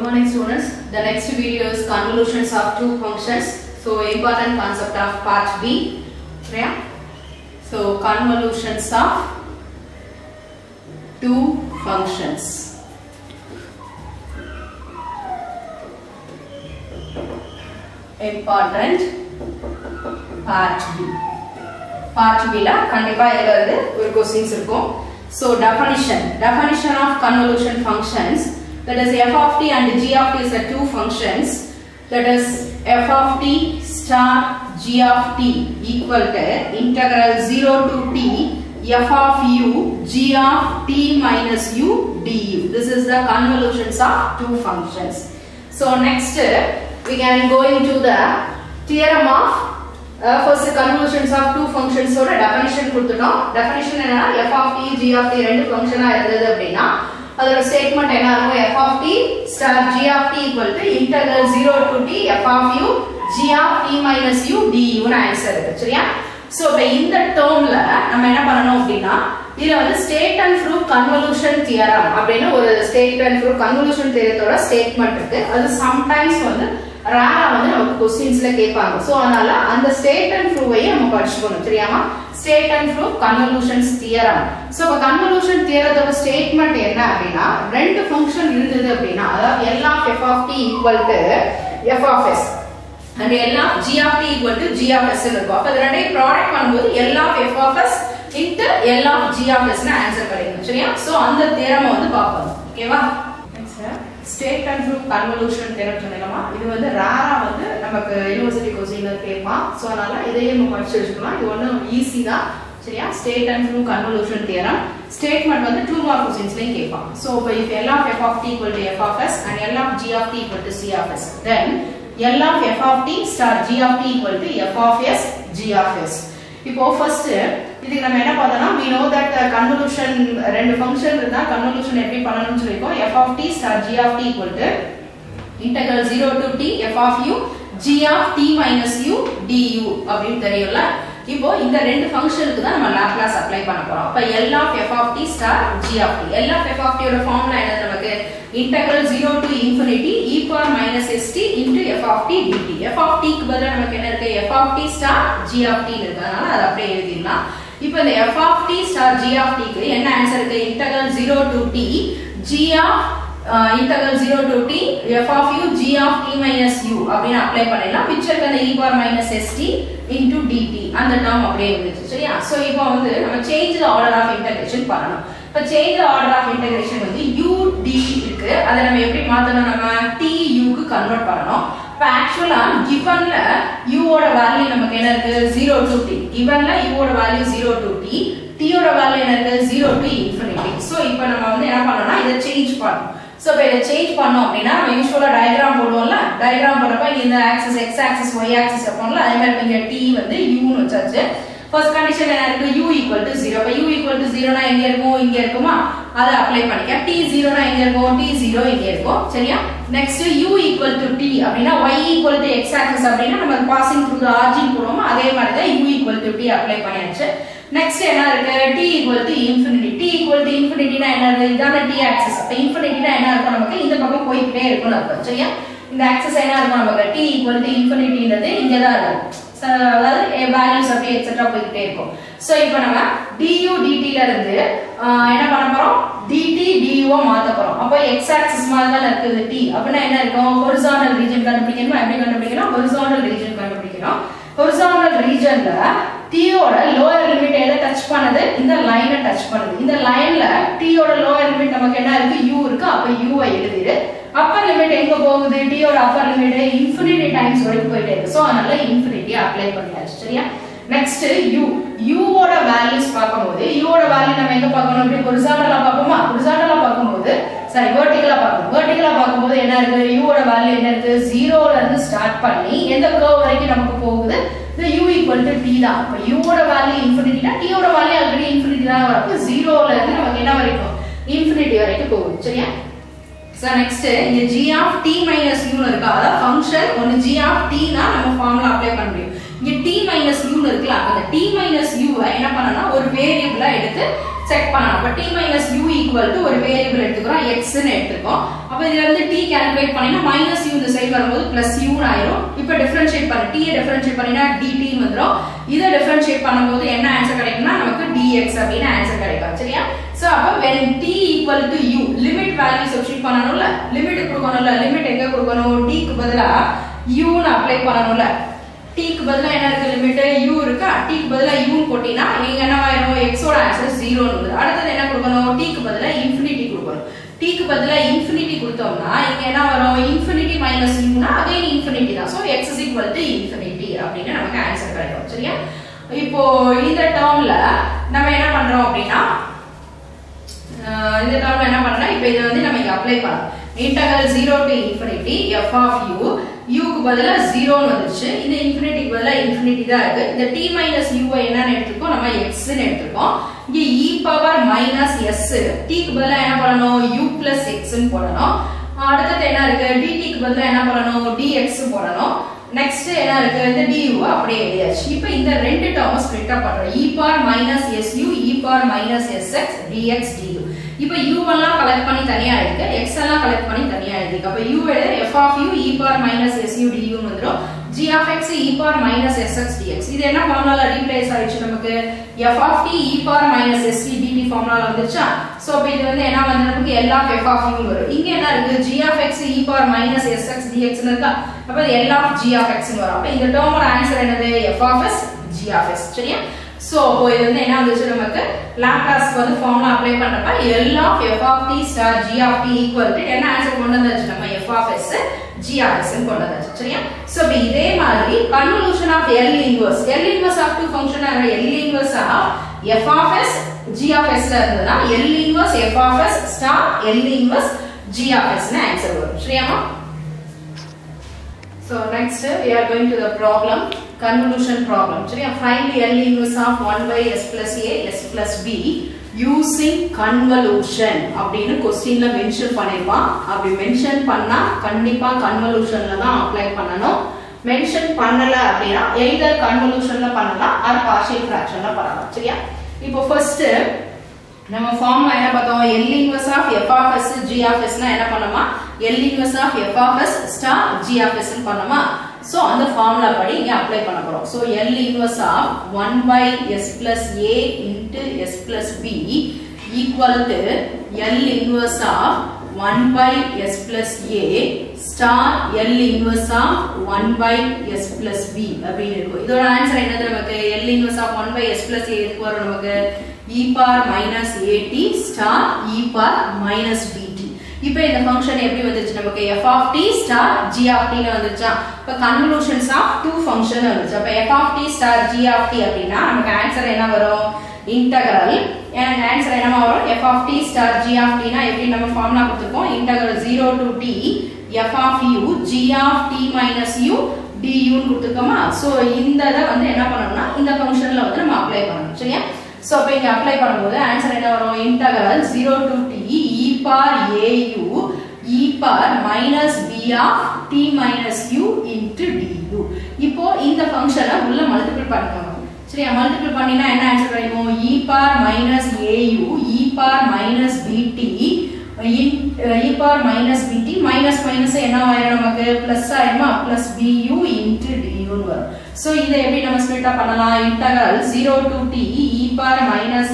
morning students. The next video is convolutions of two functions. So important concept of part B. Yeah. So convolutions of two functions. Important part B. Part B la kandipa edha oru questions irukum. So definition of convolution functions, that is f of t and g of t is the two functions, that is f of t star g of t equal to integral 0 to t f of u g of t minus u du. This is the convolutions of two functions. So next we can go into the theorem of first convolutions of two functions oda definition கொடுத்துட்டோம். definition என்னன்னா f of t g of t ரெண்டு ஃபங்க்ஷனா இருந்தது அப்படினா அதோட statement என்ன இருக்கும்? f of t star g of t equal to integral 0 to t f of u g of t minus u du னு answer இருக்கு. சரியா? சோ இப்ப இந்த டேர்ம்ல நம்ம என்ன பண்ணனும் அப்படினா இதுல வந்து state and proof convolution theorem அப்படின ஒரு ஸ்டேட் அண்ட் ப்ரூஃப் கன்வல்யூஷன் தியரத்தோட ஸ்டேட்மென்ட் இருக்கு. அது சம்டைம்ஸ் வந்து ரேரா வந்து நமக்கு क्वेश्चंसல கேட்பாங்க. சோ அதனால அந்த ஸ்டேட் அண்ட் ப்ரூஃபை நம்ம படிச்சுக்கணும். சரியாமா? State and proof convolutions theorem. So இப்ப கன்வல்யூஷன் தியரத்தோட ஸ்டேட்மென்ட் என்ன அப்படினா ரெண்டு ஃபங்க்ஷன் இருந்தது அப்படினா அதாவது L of f of t equal to f of s and L of g of t equal to g of s இருக்கும். அப்ப இது ரெண்டையும் ப்ராடக்ட் பண்ணும்போது L of f of s into L of g of s னு answer கிடைக்கும். சரியா? So அந்த theorem வந்து பார்ப்போம். ஓகேவா? State and proof convolution theorem சொன்னேமா, இது வந்து ரேரா வந்து நமக்கு யுனிவர்சிட்டி क्वेश्चनல கேட்பான். சோ அதனால இதையும் நம்ம படிச்சு வச்சுக்கலாம். இது ஒண்ணு ஈஸி தான். சரியா? State and proof convolution theorem statement வந்து 2 மார்க் क्वेश्चंसலயும் கேட்பான். சோ இப்போ if L of f of t equal to f of s and L of g of t equal to c of s, then L of f of t star g of t equal to f of s g of s. இப்போ first இதுக்கு நம்ம என்ன பார்த்தோம்னா we know that convolution ரெண்டு function இருந்தா convolution எப்படி பண்ணனும்னு சொல்லிருக்கோம். f of t star g of t equal to integral 0 to t f of u g of t minus u du அப்படினு தெரியும்ல. இப்போ இந்த ரெண்டு ஃபங்க்ஷனுக்கு தான் நம்ம லாப்லாஸ் அப்ளை பண்ண போறோம். அப்ப L of f of t star g of t. L of f of t ஓட ஃபார்முலா என்ன நமக்கு? integral 0 to infinity e power minus st into f of t dt. f of t க்கு பதிலா நமக்கு என்ன இருக்கு? f of t star g of t இருக்கு. அதனால அத அப்படியே எழுதிடலாம். இப்போ இந்த f of t star g of t க்கு என்ன ஆன்சர் இருக்கு? integral 0 to t g of integral 0 to t f of u g of t minus u அப்படினு அப்ளை பண்ணிடலாம். பிக்சருக்கு அந்த e power minus st into dt அந்த டேர்ம் அப்படியே வந்துச்சு. சரியா? சோ இப்போ வந்து நம்ம change the order of integration பண்ணனும். இப்போ change the order of integration வந்து u d இருக்கு. அத நம்ம எப்படி மாத்தணும்? நம்ம t u க்கு கன்வர்ட் பண்ணனும். இப்போ एक्चुअली givenல u ஓட வேல்யூ நமக்கு என்ன இருக்கு? 0 to t. givenல u ஓட வேல்யூ 0 to t, t ஓட வேல்யூ என்ன இருக்கு? 0 to infinity. சோ இப்போ நம்ம வந்து என்ன பண்ணனும்னா இத சேஞ்ச் பண்ணனும். சோ இப்போ இத சேஞ்ச் பண்ணோம் அப்படினா நம்ம யூசுவலா டயகிராம் போடுவோம்ல. டயகிராம் போடுறப்ப இந்த axis x axis y axis அப்போல அதே மாதிரி இங்க t வந்து u னு வச்சாச்சு. ஃபர்ஸ்ட் கண்டிஷன் என்ன இருக்கு? u equal to 0. அப்ப u equal to 0 னா எங்க இருக்கும்? இங்க இருக்குமா? அத அப்ளை பண்ணிக்க. t 0 னா எங்க இருக்கும்? t 0 இங்க இருக்கும். சரியா? Next u equal to t அப்படினா y equal to x axis அப்படினா நம்ம பாசிங் த்ரூ தி ஆரிஜின் போடுவோம். அதே மாதிரி தான் u equal to t apply பண்ணியாச்சு. நெக்ஸ்ட் என்ன இருக்கு? t equal to infinity. t equal to infinity னா என்ன இருக்கு? இதான t axis. அப்ப infinity னா என்ன இருக்கும்? நமக்கு இந்த பக்கம் போயிட்டே இருக்கும் அர்த்தம். சரியா? இந்த ஆக்சிஸ் என்ன இருக்கும்? நமக்கு t equal to infinity ன்றது இங்க தான் இருக்கு. அதாவது வேல்யூஸ் அப்படியே எக்ஸெட்ரா போயிட்டே இருக்கும். சோ இப்போ நம்ம du dt ல இருந்து என்ன பண்ண போறோம்? dt du மாத்த போறோம். அப்ப x ஆக்சிஸ் மாதிரி தான் இருக்குது t. அப்படினா என்ன இருக்கும்? ஹொரிசாண்டல் ரீஜன் கண்டுபிடிக்கணும். எப்படி கண்டுபிடிக்கணும்? ஹொரிசாண்டல் ரீஜன் கண்டுபிடிக்கணும். ஹொரிசாண்டல் ரீஜன்ல t ஓட லோயர் லிமிட் எதை டச் பண்ணுது? இந்த லைனை டச் பண்ணுது. இந்த லைன்ல t ஓட லோயர் லிமிட் நமக்கு என்ன இருக்கு? u இருக்கு. அப்ப u ஐ எழுதிடு. அப்பர் லிமிட் எங்க போகுது? t ஓட அப்பர் லிமிட் இன்ஃபினிட்டி டைம்ஸ் வரைக்கும் போயிட்டே இருக்கு. சோ அதனால இன்ஃபினிட்டி அப்ளை பண்ணியாச்சு. சரியா? நெக்ஸ்ட் u ஓட வேல்யூஸ் பாக்கும்போது u ஓட வேல்யூ நம்ம எங்க பார்க்கணும்? இப்படி ஹொரிசாண்டலா பார்ப்போமா? ஹொரிசாண்டலா பார்க்கும்போது சாரி வெர்டிகலா பார்க்கணும். வெர்டிகலா பார்க்கும்போது என்ன இருக்கு? u ஓட வேல்யூ என்ன இருக்கு? 0 ல இருந்து ஸ்டார்ட் பண்ணி எந்த கர்வ் வரைக்கும் நமக்கு போகுது? இந்த u equal to t தான். அப்ப u ஓட வேல்யூ இன்ஃபினிட்டி னா t ஓட வேல்யூ ஆல்ரெடி இன்ஃபினிட்டி தான் வரப்ப 0 ல இருந்து நமக்கு என்ன வரைக்கும்? இன்ஃபினிட்டி வரைக்கும் போகுது. சரியா? சோ நெக்ஸ்ட் இங்க g of t minus u னு இருக்கு. அத ஃபங்க்ஷன் ஒன்னு g of t னா நம்ம ஃபார்முலா அப்ளை பண்ண முடியும். இங்க t minus u இருக்குல அந்த t minus u என்ன பண்ணனும்னா ஒரு வேரியபிளா எடுத்து செக் பண்ணனும் அப்ப t minus u equal to ஒரு வேரியபிள் எடுத்துக்கறோம் x ன்னு எடுத்துக்கோம் அப்ப இதுல இருந்து t கால்குலேட் பண்ணினா minus u இந்த சைடு வரும்போது plus u ன்னு ஆயிரும் இப்போ டிஃபரன்ஷியேட் பண்ண t ஐ டிஃபரன்ஷியேட் பண்ணினா dt ன்னு வந்துரும் இத டிஃபரன்ஷியேட் பண்ணும்போது என்ன ஆன்சர் கிடைக்கும்னா நமக்கு dx அப்படின ஆன்சர் கிடைக்கும் சரியா சோ அப்ப when t equal to u limit value substitute பண்ணனும்ல லிமிட் கொடுக்கணும்ல லிமிட் எங்க கொடுக்கணும் t க்கு பதிலா u ன்னு அப்ளை பண்ணனும்ல t க்கு பதிலா என்ன இருக்கு லிமிட் u இருக்கா t க்கு பதிலா u ன்னு போடினா இங்க என்ன ஆயிரும் x ஓட ஆன்சர் 0 ன்னு வருது அடுத்து என்ன கொடுக்கணும் t க்கு பதிலா இன்ஃபினிட்டி கொடுக்கணும் t க்கு பதிலா இன்ஃபினிட்டி கொடுத்தோம்னா இங்க என்ன வரும் இன்ஃபினிட்டி மைனஸ் u னா அகைன் இன்ஃபினிட்டி தான் so x is equal to infinity அப்படினா நமக்கு ஆன்சர் கிடைக்கும் சரியா இப்போ இந்த டேர்ம்ல நம்ம என்ன பண்றோம் அப்படினா இந்த டேர்ம்ல என்ன பண்றோம்னா இப்போ இத வந்து நம்ம இங்க அப்ளை பண்ணலாம் integral 0 to infinity f of u u க்கு பதிலா 0 ன்னு வந்துச்சு இந்த இன்ஃபினிட்டி க்கு பதிலா இன்ஃபினிட்டி தான் இருக்கு இந்த t minus u ஐ என்னன்னு எடுத்துக்கோம் நம்ம x ன்னு எடுத்துக்கோம் இங்க e power minus s t க்கு பதிலா என்ன பண்ணனும் u plus x ன்னு போடணும் அடுத்து என்ன இருக்கு dt க்கு பதிலா என்ன பண்ணனும் dx போடணும் நெக்ஸ்ட் என்ன இருக்கு இந்த du அப்படியே எழுதியாச்சு இப்போ இந்த ரெண்டு டேர்ம் ஸ்ப்ளிட் அப் பண்றோம் e power minus su e power minus sx dx du இப்போ u எல்லாம் கலெக்ட் பண்ணி தனியா இருக்கு x எல்லாம் கலெக்ட் பண்ணி தனியா இருக்கு அப்ப u எழுத f of u e power minus su du வந்துரும் g of x e power minus sx dx இது என்ன ஃபார்முலால ரீப்ளேஸ் ஆயிடுச்சு நமக்கு f of t e power minus sc dt ஃபார்முலால வந்துருச்சா சோ அப்ப இது வந்து என்ன வந்து நமக்கு l of f of u வரும் இங்க என்ன இருக்கு g of x e power minus sx dx ன்னு இருக்கா அப்ப l of g of x ன்னு வரும் அப்ப இந்த டேர்மோட ஆன்சர் என்னது f of s g of s சரியா சோ அப்போ இது வந்து என்ன வந்துச்சு நமக்கு லாப்லாஸ் வந்து ஃபார்முலா அப்ளை பண்றப்ப L of f of t star g of t equal to என்ன ஆன்சர் கொண்டு வந்தாச்சு நம்ம f of s g of s ன்னு கொண்டு வந்தாச்சு சரியா சோ இப்போ இதே மாதிரி convolution of L inverse of two function L inverse of f of s g of s ல இருந்ததுனா L inverse f of s star L inverse g of s ன்னு ஆன்சர் வரும் சரியாமா So next we are going to the problem convolution problem. சரியா find the L inverse of 1 by s plus a s plus b using convolution அப்படினு क्वेश्चनல mention பண்ணிருப்பான் அப்படி mention பண்ணா கண்டிப்பா கன்வல்யூஷன்ல தான் apply பண்ணனும் mention பண்ணல அப்படினா either கன்வல்யூஷன்ல பண்ணலாம் ஆர் பார்ஷியல் ஃபிராக்ஷன்ல பண்ணலாம் சரியா இப்போ ஃபர்ஸ்ட் நம்ம ஃபார்முலா என்ன பார்த்தோம் L inverse of f of s g of s னா என்ன பண்ணோமா L inverse of f of s star g of s ன்னு பண்ணோமா சோ அந்த ஃபார்முலா படி இங்க அப்ளை பண்ணப் போறோம் so L inverse of 1 by s plus a into s plus b equal to L inverse of 1 by s plus a star L inverse of 1 by s plus b அப்படினு இருக்கும் இதோட answer என்னது நமக்கு L inverse of 1 by s plus a எதுக்கு வரும் நமக்கு e power minus at star e power minus bt இப்போ இந்த ஃபங்க்ஷன் எப்படி வந்துச்சு நமக்கு f of t star g of t ல வந்துச்சா இப்ப கன்வல்யூஷன்ஸ் ஆஃப் two ஃபங்க்ஷன் வந்துச்சு அப்ப f of t star g of t அப்படினா நமக்கு ஆன்சர் என்ன வரும் இன்டகிரல் எனக்கு ஆன்சர் என்னமா வரும் f of t star g of t னா எப்படி நம்ம ஃபார்முலா கொடுத்திருக்கோம் integral 0 to t f of u g of t minus u du ன்னு கொடுத்திருக்கோமா சோ இந்த இத வந்து என்ன பண்ணனும்னா இந்த ஃபங்க்ஷன்ல வந்து நம்ம அப்ளை பண்ணனும் சரியா சோ அப்ப இங்க அப்ளை பண்ணும்போது ஆன்சர் என்ன வரும் integral 0 to t e power au e power minus b of t minus u into du இப்போ இந்த ஃபங்க்ஷனை உள்ள மல்டிபிள் பண்ணிக்கணும் சரியா மல்டிபிள் பண்ணினா என்ன ஆன்சர் கிடைக்கும் e power minus au e power minus bt e power minus bt minus minus என்ன ஆயிடும் நமக்கு பிளஸ் ஆயிடுமா plus bu into du ன்னு வரும் சோ இத எப்படி நம்ம ஸ்ப்ளிட் அப் பண்ணலாம் integral 0 to t e power minus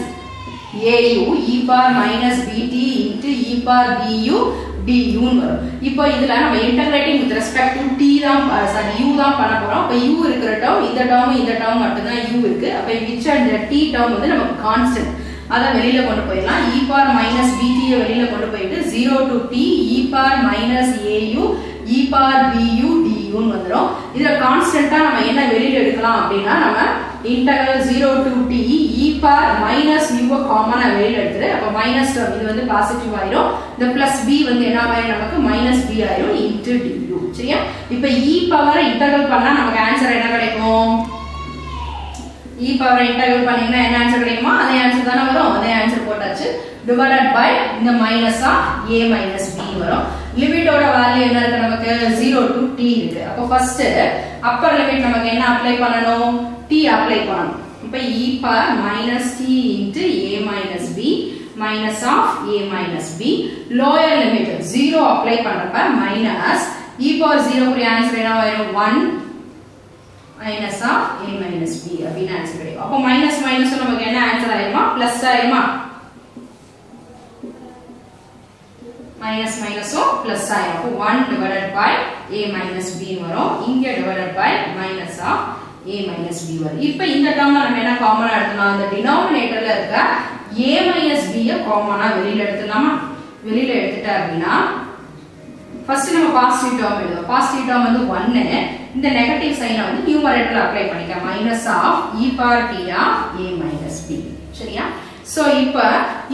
au e power minus bt into e power du du ன்னு வரும் இப்போ இதுல நம்ம integrating with respect to t தான் u தான் பண்ண போறோம் அப்ப u இருக்கிற டேர்ம் இந்த டேர்ம் மட்டும் தான் u இருக்கு அப்ப which அந்த t டேர்ம் வந்து நமக்கு கான்ஸ்டன்ட் அத வெளியில கொண்டு போயிடலாம் e power minus bt வெளியில கொண்டு போயிட்டு 0 to t e power minus au e power bu du ன்னு வந்துரும் இதுல கான்ஸ்டன்ட்டா நம்ம என்ன வெளியில எடுக்கலாம் அப்படினா நம்ம integral 0 to t e power minus u காமனா வெளியில எடுத்துரு அப்ப மைனஸ் டேர்ம் இது வந்து பாசிட்டிவ் ஆயிடும் இந்த பிளஸ் b வந்து என்ன ஆயிடும் நமக்கு மைனஸ் b ஆயிடும் into du சரியா இப்போ e பவர் இன்டகிரல் பண்ணா நமக்கு ஆன்சர் என்ன கிடைக்கும் e பவர் இன்டகிரல் பண்ணீங்கன்னா என்ன ஆன்சர் கிடைக்குமா அதே ஆன்சர் தான வரும் அதே ஆன்சர் போட்டாச்சு divided by இந்த minus of a minus b வரும் லிமிட்டோட வேல்யூ என்ன இருக்கு நமக்கு 0 to t இருக்கு அப்ப ஃபர்ஸ்ட் அப்பர் லிமிட் நமக்கு என்ன அப்ளை பண்ணணும் t அப்ளை பண்ணணும் இப்போ e power minus t into a minus b minus of a minus b lower limit 0 apply பண்றப்ப minus e power 0 க்கு ஆன்சர் என்ன வரும் 1 minus of a minus b அப்படின ஆன்சர் கிடைக்கும் அப்ப மைனஸ் மைனஸ் நமக்கு என்ன ஆன்சர் ஆயிருமா பிளஸ் ஆயிருமா மைனஸ் மைனஸும் பிளஸ் ஆயிரும் அப்ப 1 divided by a minus b வரும் இங்க divided by minus of a minus b வரும் இப்போ இந்த டேர்ம்ல நம்ம என்ன காமனா எடுத்துக்கலாம் அந்த டினாமினேட்டர்ல இருக்க a minus b ய காமனா வெளியில எடுத்துலாமா வெளியில எடுத்துட்டா அப்படினா ஃபர்ஸ்ட் நம்ம பாசிட்டிவ் டேர்ம் எழுதுவோம் பாசிட்டிவ் டேர்ம் வந்து 1 இந்த நெகட்டிவ் சைனை வந்து நியூமரேட்டர்ல அப்ளை பண்ணிக்க minus of e power t of a minus b சரியா சோ இப்போ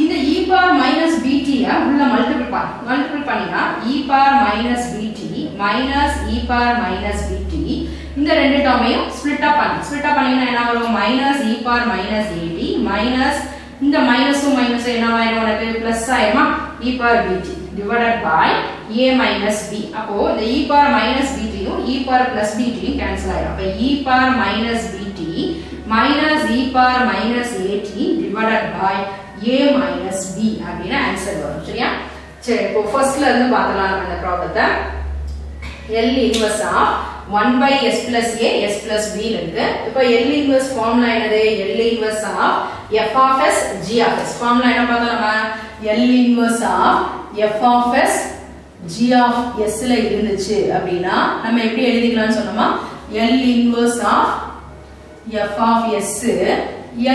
இந்த e power minus bt ய உள்ள மல்டிபிள் பண்ணினா e power minus bt minus e power minus bt இந்த ரெண்டு டேர்மையும் ஸ்ப்ளிட் அப் பண்ணினா என்ன வரும் minus e power minus at minus இந்த மைனஸும் மைனஸும் என்ன ஆயிரும் உனக்கு பிளஸ் ஆயிருமா e power bt divided by a minus b அப்போ இந்த e power minus bt யும் e power plus bt யும் கேன்சல் ஆயிரும் அப்ப e power minus bt minus e power minus at divided by a minus b அப்படினா answer வரும் சரியா சரி இப்போ ஃபர்ஸ்ட்ல இருந்து பார்த்தலாம் நம்ம இந்த ப்ராப்ளத்தை L inverse of 1 by s plus a s plus b இருக்கு இப்போ L inverse ஃபார்முலா என்னது L inverse of f of s g of s formula என்ன பார்த்தோம் நம்ம L inverse of f of s g of s ல இருந்துச்சு அப்படினா நம்ம எப்படி எழுதிக்கலாம்னு சொன்னோமா L inverse of f of s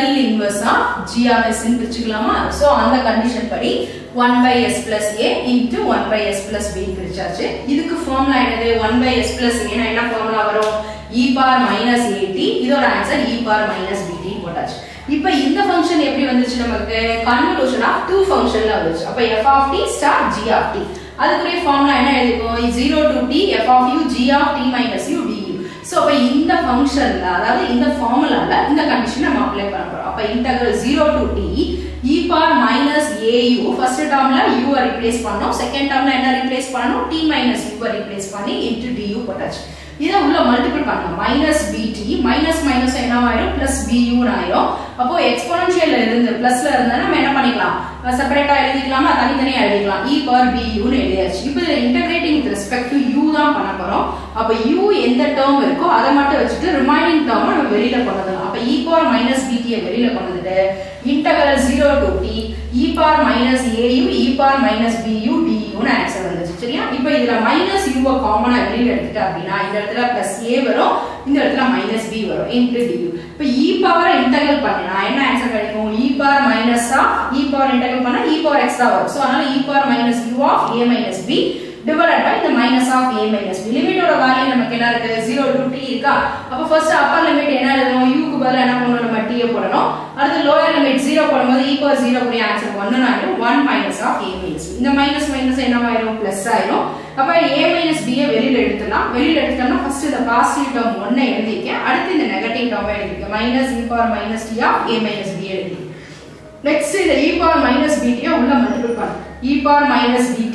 L inverse of g of s ன்னு பிரிச்சுக்கலாமா சோ அந்த கண்டிஷன் படி 1 by s plus a into 1 by s plus b பிரிச்சாச்சு இதுக்கு ஃபார்முலா என்னது 1 by s plus a னா என்ன ஃபார்முலா வரும் e power minus at இதோட answer e power minus bt போட்டாச்சு இப்போ இந்த ஃபங்க்ஷன் எப்படி வந்துச்சு நமக்கு கன்வல்யூஷன் ஆஃப் two ஃபங்க்ஷன்ல வந்துச்சு அப்ப f of t star g of t அதுக்குரிய ஃபார்முலா என்ன எழுதிக்கோ 0 to t f of u g of t minus u du so அப்ப இந்த ஃபங்க்ஷன்ல அதாவது இந்த ஃபார்முலால இந்த கண்டிஷனை நம்ம அப்ளை பண்ண போறோம் அப்ப integral 0 to t e power minus au first termல u I replace பண்ணோம் செகண்ட் termல என்ன ரிப்ளேஸ் பண்ணனும் t minus u ஐ ரிப்ளேஸ் பண்ணி into du போட்டாச்சு இத உள்ள மல்டிபிள் பண்ணனும் minus bt minus minus என்னவாயிரும் plus bu ன்னு ஆயிரும் அப்போ எக்ஸ்போனன்ஷியல்ல இருந்து பிளஸ்ல இருந்தா நம்ம என்ன பண்ணிக்கலாம் செப்பரேட்டா எழுதிக்கலாமா தனித்தனியா எழுதிக்கலாம் e power bu ன்னு எழுதியாச்சு இப்போ integrating with respect to u தான் பண்ண போறோம் அப்ப u எந்த டேர்ம் இருக்கோ அத மட்டும் வச்சிட்டு ரிமைனிங் டேர்ம் நம்ம வெளியில கொண்டு வரலாம் அப்ப e power minus bt ஐ வெளியில கொண்டு வந்துட்டு integral 0 to t e power minus au e power minus bu du ன்னு ஆன்சர் வந்துச்சு சரியா இப்போ இதுல minus u ஐ காமனா வெளியில எடுத்துட்டா அப்படினா இந்த இடத்துல plus a வரும் இந்த இடத்துல minus b வரும் into du இப்போ e power இன்டகிரல் பண்ணினா என்ன ஆன்சர் கிடைக்கும் e power minus of e power integral பண்ணா e power x தான் வரும் சோ அதனால e power minus u of a minus b divided by the minus of a minus b limit ஓட value நமக்கு என்ன இருக்கு 0 to t இருக்கா அப்ப ஃபர்ஸ்ட் அப்பர் லிமிட் என்ன எழுதணும் u க்கு பதிலா என்ன பண்ணனும் நம்ம t ஐ போடணும் அடுத்து லோயர் லிமிட் 0 போடும்போது e power 0 க்கு ஆன்சர் 1 ன்னு ஆயிடும் 1 minus of a minus b இந்த மைனஸ் மைனஸ் என்னவாயிரும் பிளஸ் ஆயிடும் அப்ப a minus b ஐ வெளியில எடுத்துடலாம் வெளியில எடுத்தோம்னா ஃபர்ஸ்ட் இந்த பாசிட்டிவ் டேர்ம் 1 ஐ எழுதிக்க அடுத்து இந்த நெகட்டிவ் டேர்ம் எழுதிக்க minus e power minus t of a minus b எழுதி நெக்ஸ்ட் இந்த e power minus bt ஐ உள்ள மல்டிபிள் பண்ணு e power minus bt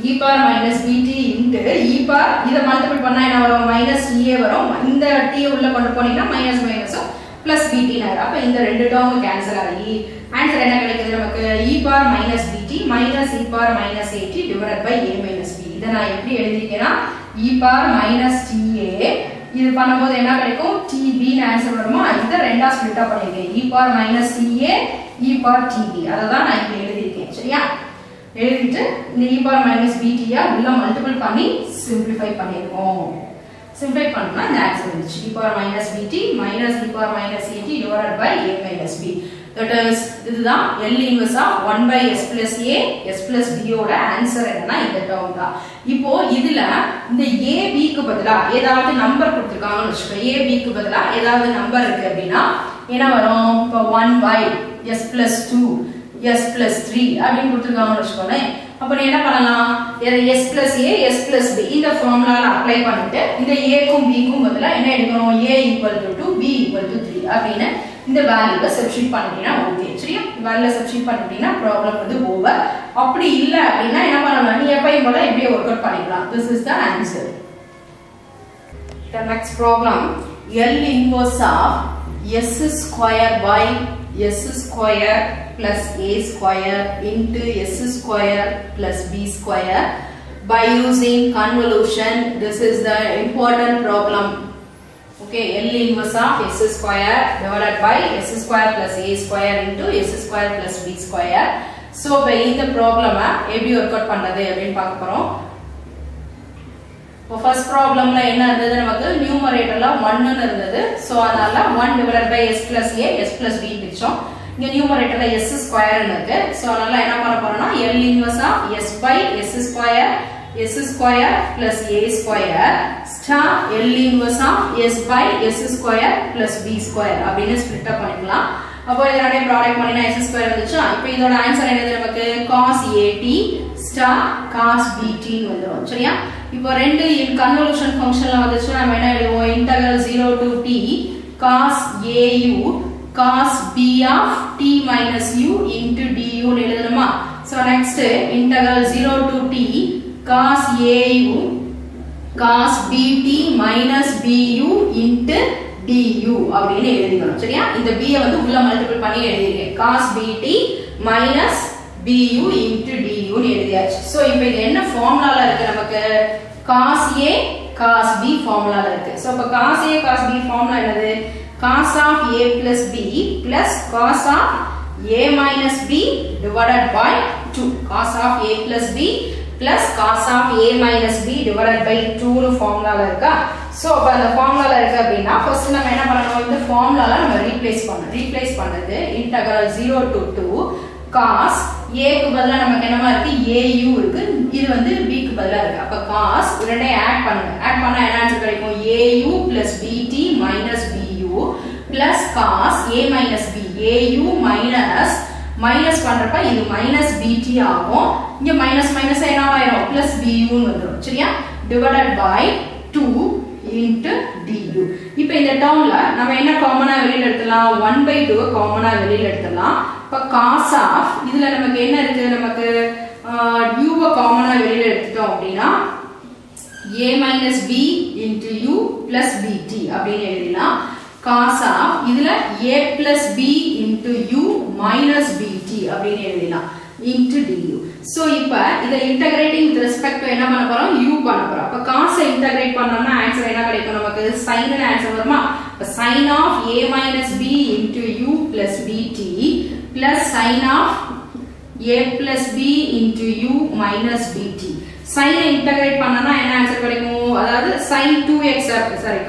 e power minus bt into e power இத மல்டிபிள் பண்ணா என்ன வரும் minus ta வரும் இந்த t உள்ள கொண்டு போனீங்கன்னா minus minus plus bt னா அப்ப இந்த ரெண்டு டேர்ம் கேன்சல் ஆகி ஆன்சர் என்ன கிடைக்குது நமக்கு e power minus bt minus e power minus at divided by a minus b இத நான் எப்படி எழுதிக்கேனா e power minus ta இது பண்ணும்போது என்ன கிடைக்கும் tb ன்னு ஆன்சர் வருமா இத ரெண்டா ஸ்ப்ளிட் அப் பண்ணிருக்கேன் e power minus ta e power tb அத தான் நான் இங்க எழுதி இருக்கேன் சரியா எழுதிட்டு இந்த e power minus bt ய உள்ள மல்டிபிள் பண்ணி சிம்பிளிஃபை பண்ணிருக்கோம் சிம்பிளிஃபை பண்ணா இந்த ஆன்சர் வந்துச்சு e power minus bt minus e power minus at divided by a minus b that is இதுதான் L inverse of 1 by s plus a s plus b ஓட answer என்னன்னா இந்த term தான் இப்போ இதுல இந்த a b க்கு பதிலா ஏதாவது நம்பர் கொடுத்திருக்காங்கன்னு வெச்சுக்கோ a b க்கு பதிலா ஏதாவது நம்பர் இருக்கு அப்படினா என்ன வரும் இப்போ 1 by s plus 2 s plus 3 அப்படி கொடுத்திருக்காங்கன்னு வெச்சுக்கோனே அப்ப நீ என்ன பண்ணலாம் s plus a s plus b இந்த ஃபார்முலால அப்ளை பண்ணிட்டு இந்த a க்கும் b க்கும் பதிலா என்ன எடுக்கணும் a equal to 2 b equal to 3 அப்படினு இந்த வேல்யூவை சப்ஸ்டிட்யூட் பண்ணிட்டீனா ஓகே சரியா வேல்யூவை சப்ஸ்டிட்யூட் பண்ணிட்டீனா ப்ராப்ளம் வந்து ஓவர் அப்படி இல்ல அப்படினா என்ன பண்ணலாம் நீ எப்பவும் போல இப்படியே வொர்க் அவுட் பண்ணிக்கலாம் this is the answer The next problem, L inverse of s square by s square plus a square into s square plus b square by using convolution. This is the important problem. Okay, L inverse of s square divided by s square plus a square into s square plus b square. So by இந்த problem எப்படி work out பண்றது அப்படினு பார்க்க போறோம். இப்போ first problemல என்ன இருந்தது, நமக்கு நியூமரேட்டர்ல 1 ன்னு இருந்தது. சோ அதனால 1 divided by s plus a s plus b பிரிச்சோம். இங்க நியூமரேட்டர்ல s ஸ்கொயர் ன்னு இருக்கு. சோ அதனால என்ன பண்ண போறோம்னா L inverse of s by s square plus a square star L inverse of s by s square plus b square அப்படினு split அப் பண்ணிக்கலாம். அப்போ இதோட ப்ராடக்ட் பண்ணினா s ஸ்கொயர் வந்துச்சு. இப்போ இதோட ஆன்சர் என்னது, நமக்கு cos at star cos bt ன்னு வந்துரும். சரியா? இப்போ ரெண்டு கன்வல்யூஷன் ஃபங்க்ஷன்ல வந்துச்சு. நாம என்ன எழுதுவோம், integral 0 to t cos au cos b of t minus u into du ன்னு எழுதணுமா? So next integral 0 to t cos au cos bt minus bu into du அப்படினு எழுதிக்கணும். சரியா? இந்த b ஐ வந்து உள்ள மல்டிபிள் பண்ணி எழுதிருக்கேன். cos bt minus bu into du ன்னு எழுதியாச்சு. சோ இப்போ இது என்ன ஃபார்முலால இருக்கு, நமக்கு cos a cos b ஃபார்முலால இருக்கு. சோ அப்ப cos a cos b formula என்னது, cos of a plus b plus cos of a minus b divided by 2. cos of a plus b plus cos of a minus b divided by 2 னு ஃபார்முலால இருக்கா? So அப்ப அந்த ஃபார்முலால இருக்கு அப்படினா first நம்ம என்ன பண்ணனும், இந்த ஃபார்முலால நம்ம ரீப்ளேஸ் பண்றது integral 0 to 2 cos a க்கு பதிலா நமக்கு என்னமா இருக்கு, au இருக்கு. இது வந்து b க்கு பதிலா இருக்கு. அப்ப cos இரண்டையும் ஆட் பண்ணுங்க. ஆட் பண்ணா என்ன ஆன்சர் கிடைக்கும், au plus bt minus bu plus cos a minus b. au minus பண்றப்ப இது minus bt ஆகும். இங்க minus என்ன ஆயிரும், plus bu ன்னு வந்துரும். சரியா? divided by 2 into du. இப்போ இந்த டேர்ம்ல நம்ம என்ன காமனா வெளியில எடுத்துறலாம், 1/2 காமனா வெளியில எடுத்துறலாம். இப்ப cos of இதுல நமக்கு என்ன இருக்கு, நமக்கு u காமனா வெளியில எடுத்துட்டோம் அப்படினா a minus b into u plus bt அப்படினு எழுதலாம். cos of இதுல a plus b into u minus bt அப்படினு எழுதலாம் into du. சோ இப்போ இத இன்டகிரேட்டிங் வித் ரெஸ்பெக்ட் டு என்ன பண்ண போறோம், u பண்ண போறோம். அப்ப cos ஐ இன்டகிரேட் பண்ணோம்னா ஆன்சர் என்ன கிடைக்கும், நமக்கு sin ன்னு ஆன்சர் வருமா? அப்ப sin of a minus b into u plus bt plus sin of a plus b into u minus bt. sin I integrate பண்ணனா என்ன ஆன்சர் கிடைக்கும், அதாவது sin 2x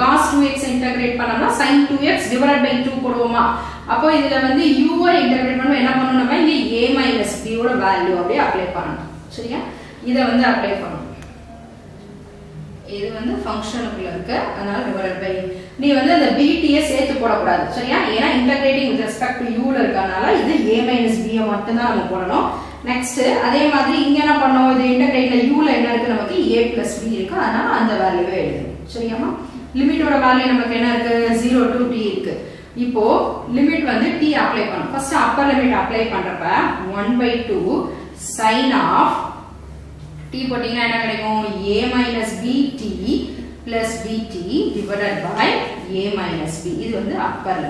cos 2x integrate பண்ணனா sin 2x divided by 2 போடுவோமா? அப்போ இதுல வந்து u ஐ integrate பண்ணனும், என்ன பண்ணனும், நம்ம இங்க a minus b ஓட வேல்யூ அப்படியே அப்ளை பண்ணனும். சரியா? இத வந்து அப்ளை பண்ணனும். இது வந்து ஃபங்க்ஷனுக்குள்ள இருக்கு. அதனால divided by நீ வந்து அந்த bt ஐ சேர்த்து போட கூடாது. சரியா? ஏனா integrating with respect to u ல இருக்கனால இது a minus b ஐ மட்டும் தான் நம்ம போடணும். நெக்ஸ்ட் அதே மாதிரி இங்க என்ன பண்ணோம், இது இன்டகிரேட்ல u ல என்ன இருக்கு, நமக்கு a plus b இருக்கு. அதனால அந்த வேல்யூவை எழுதணும். சரியாமா? லிமிட்டோட வேல்யூ நமக்கு என்ன இருக்கு, 0 to t இருக்கு. இப்போ லிமிட் வந்து t அப்ளை பண்ணனும். ஃபர்ஸ்ட் அப்பர் லிமிட் அப்ளை பண்றப்ப 1/2 sin of t போட்டீங்கன்னா என்ன கிடைக்கும், a minus bt plus bt divided by a minus b. இது வந்து அப்பர்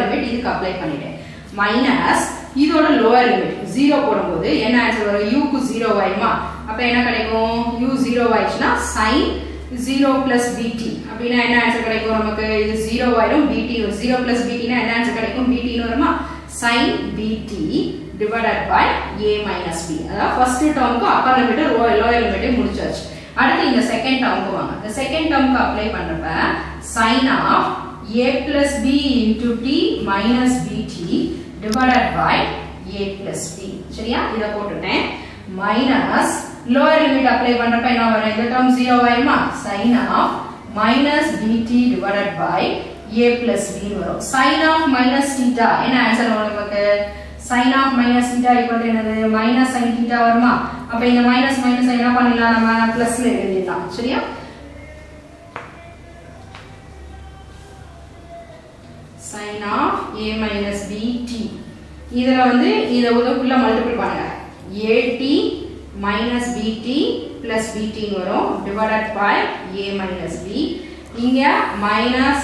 லிமிட் இதுக்கு அப்ளை பண்ணிட்டேன். மைனஸ் இதோட லோயர் லிமிட் 0 போடும்போது என்ன ஆன்சர் வரும், u க்கு 0 ஆயிடுமா? அப்ப என்ன கிடைக்கும், u 0 ஆயிடுச்சுனா sin 0 plus bt அப்படினா என்ன ஆன்சர் கிடைக்கும், நமக்கு இது 0 ஆயிடும். bt 0 plus bt னா என்ன ஆன்சர் கிடைக்கும், bt ன்னு வருமா? sin bt divided by a minus b. அதாவது ஃபர்ஸ்ட் டேர்ம்க்கு அப்பர் லிமிட் லோயர் லிமிட் முடிச்சாச்சு. அடுத்து இந்த செகண்ட் டேர்ம்க்கு வாங்க. இந்த செகண்ட் டேர்ம்க்கு அப்ளை பண்றப்ப sin of a plus b into t minus bt divided by a plus b. சரியா? இத போட்டுட்டேன். மைனஸ் லோயர் லிமிட் அப்ளை பண்றப்ப என்ன வரும், இந்த டேர்ம் 0 ஆயிடுமா? sin of minus bt divided by a plus b வரும். sin of minus theta என்ன ஆன்சர் வரும், நமக்கு sin of minus theta equal to என்னது, minus sin theta வருமா? அப்ப இந்த மைனஸ் என்ன பண்ணலாம், நம்ம பிளஸ்ல எழுதிடலாம். சரியா? sin of a minus bt. இதுல வந்து இத உள்ள மல்டிபிள் பண்ணுங்க. at minus bt plus bt வரும் divided by a minus b. இங்க minus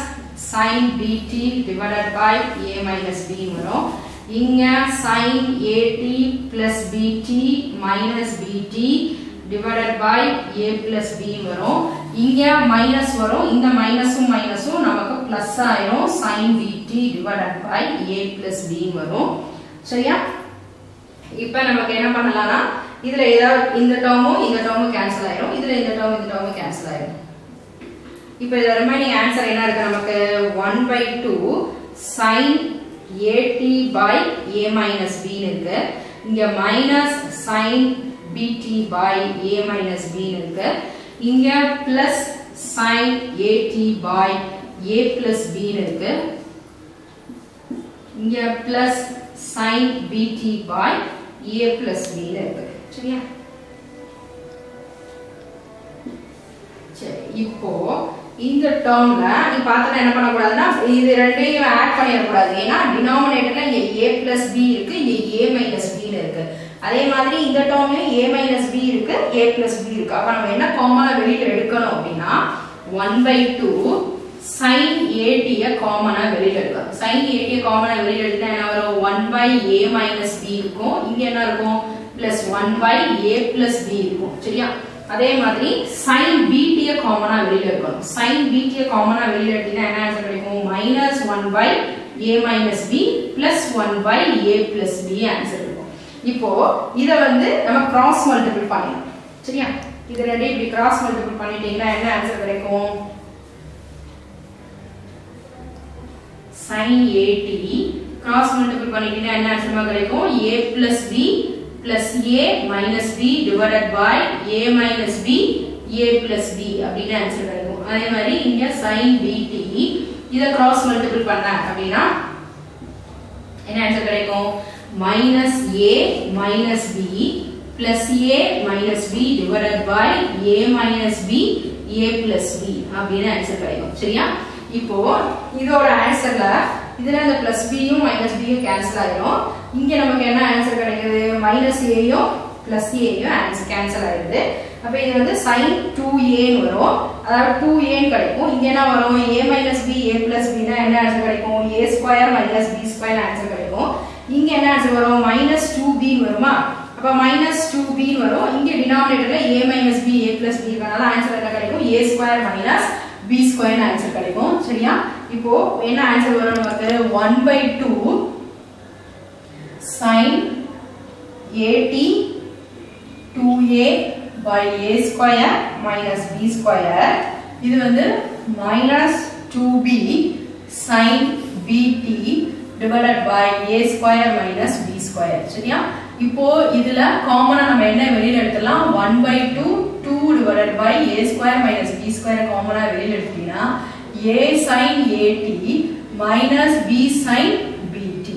sin bt divided by a minus b வரும். இங்க sin at plus bt minus bt divided by a plus b வரும். இங்க மைனஸ் வரும். இந்த மைனஸும் மைனஸும் நமக்கு பிளஸ் ஆயிரும். sin bt divided by a plus b வரும். சரியா? இப்போ நமக்கு என்ன பண்ணலாம்னா இதுல ஏதாவது இந்த டேர்மும் இந்த டேர்மும் கேன்சல் ஆயிரும். இதுல இந்த டேர்மும் கேன்சல் ஆயிரும். இப்போ இந்த ரிமைனிங் ஆன்சர் என்ன இருக்கு நமக்கு 1/2 sin at by a minus b இருக்கு. இங்க minus sin bt by a minus b இருக்கு. இங்க plus sin at by a plus b இருக்கு. இங்க plus sin bt by a plus b இருக்கு. சரியா? சரி, இப்போ இந்த டேர்ம்ல நீ பார்த்தா என்ன பண்ண கூடாதுன்னா இது ரெண்டையும் ஆட் பண்ணிட கூடாது. ஏன்னா டினாமினேட்டர்ல இங்க a plus b இருக்கு, இங்க a minus b இருக்கு. அதே மாதிரி இந்த டேர்ம்லயும் a minus b இருக்கு, a plus b இருக்கு. அப்ப நம்ம என்ன காமனா வெளியில எடுக்கணும் அப்படின்னா 1/2 sin at காமனா வெளியில எடுக்கணும். sin at காமனா வெளியில எடுத்தா என்ன வரும் 1/a minus b இருக்கும். இங்க என்ன இருக்கும் plus 1/a plus b இருக்கும். சரியா? அதே மாதிரி sin bt காமனா வெளியில எடுக்கணும். sin bt காமனா வெளியில எடுத்தா என்ன ஆன்சர் கிடைக்கும் -1/a minus b plus 1/a plus b answer இருக்கும். இப்போ இத வந்து நம்ம கிராஸ் மல்டிபிள் பண்ணலாம். சரியா? இது ரெண்டையும் இப்படி கிராஸ் மல்டிபிள் பண்ணிட்டீங்கன்னா என்ன ஆன்சர் கிடைக்கும் sin at கிராஸ் மல்டிபிள் பண்ணிட்டீங்கன்னா என்ன ஆன்சர் கிடைக்கும் a plus b plus a minus b divided by a minus b a plus b அப்படின ஆன்சர் கிடைக்கும். அதே மாதிரி இங்க sin bt இத கிராஸ் மல்டிபிள் பண்ணா அப்படினா என்ன ஆன்சர் கிடைக்கும் minus a minus b plus a minus b divided by a minus b a plus b அப்படின ஆன்சர் கிடைக்கும். சரியா? இப்போ இதோட ஆன்சர்ல இதுல இந்த plus b யும் minus b யும் கேன்சல் ஆயிடும். இங்க நமக்கு என்ன ஆன்சர் கிடைக்குது minus a யும் plus a யும் ஆன்சர் கேன்சல் ஆயிடுது. அப்ப இது வந்து sin 2a ன்னு வரும். அதாவது 2a ன்னு கிடைக்கும். இங்க என்ன வரும் a minus b a plus b னா என்ன ஆன்சர் கிடைக்கும் a square minus b square answer கிடைக்கும். இங்க என்ன ஆன்சர் வரும் minus 2b ன்னு வருமா? அப்ப minus 2b ன்னு வரும். இங்க டினாமினேட்டர்ல a minus b a plus b இருக்கனால ஆன்சர் என்ன கிடைக்கும் a square minus b square answer கிடைக்கும். சரியா? இப்போ என்ன ஆன்சர் வரும் நமக்கு 1/2 sin at 2a by a square minus b square இது வந்து minus 2b sin bt divided by a square minus b square. சரியா? இப்போ இதுல காமனா நம்ம என்ன வெளியில எடுத்துறலாம் 1/2 2 divided by a square minus b square காமனா வெளியில எடுத்தீங்கன்னா a sin at minus b sin bt.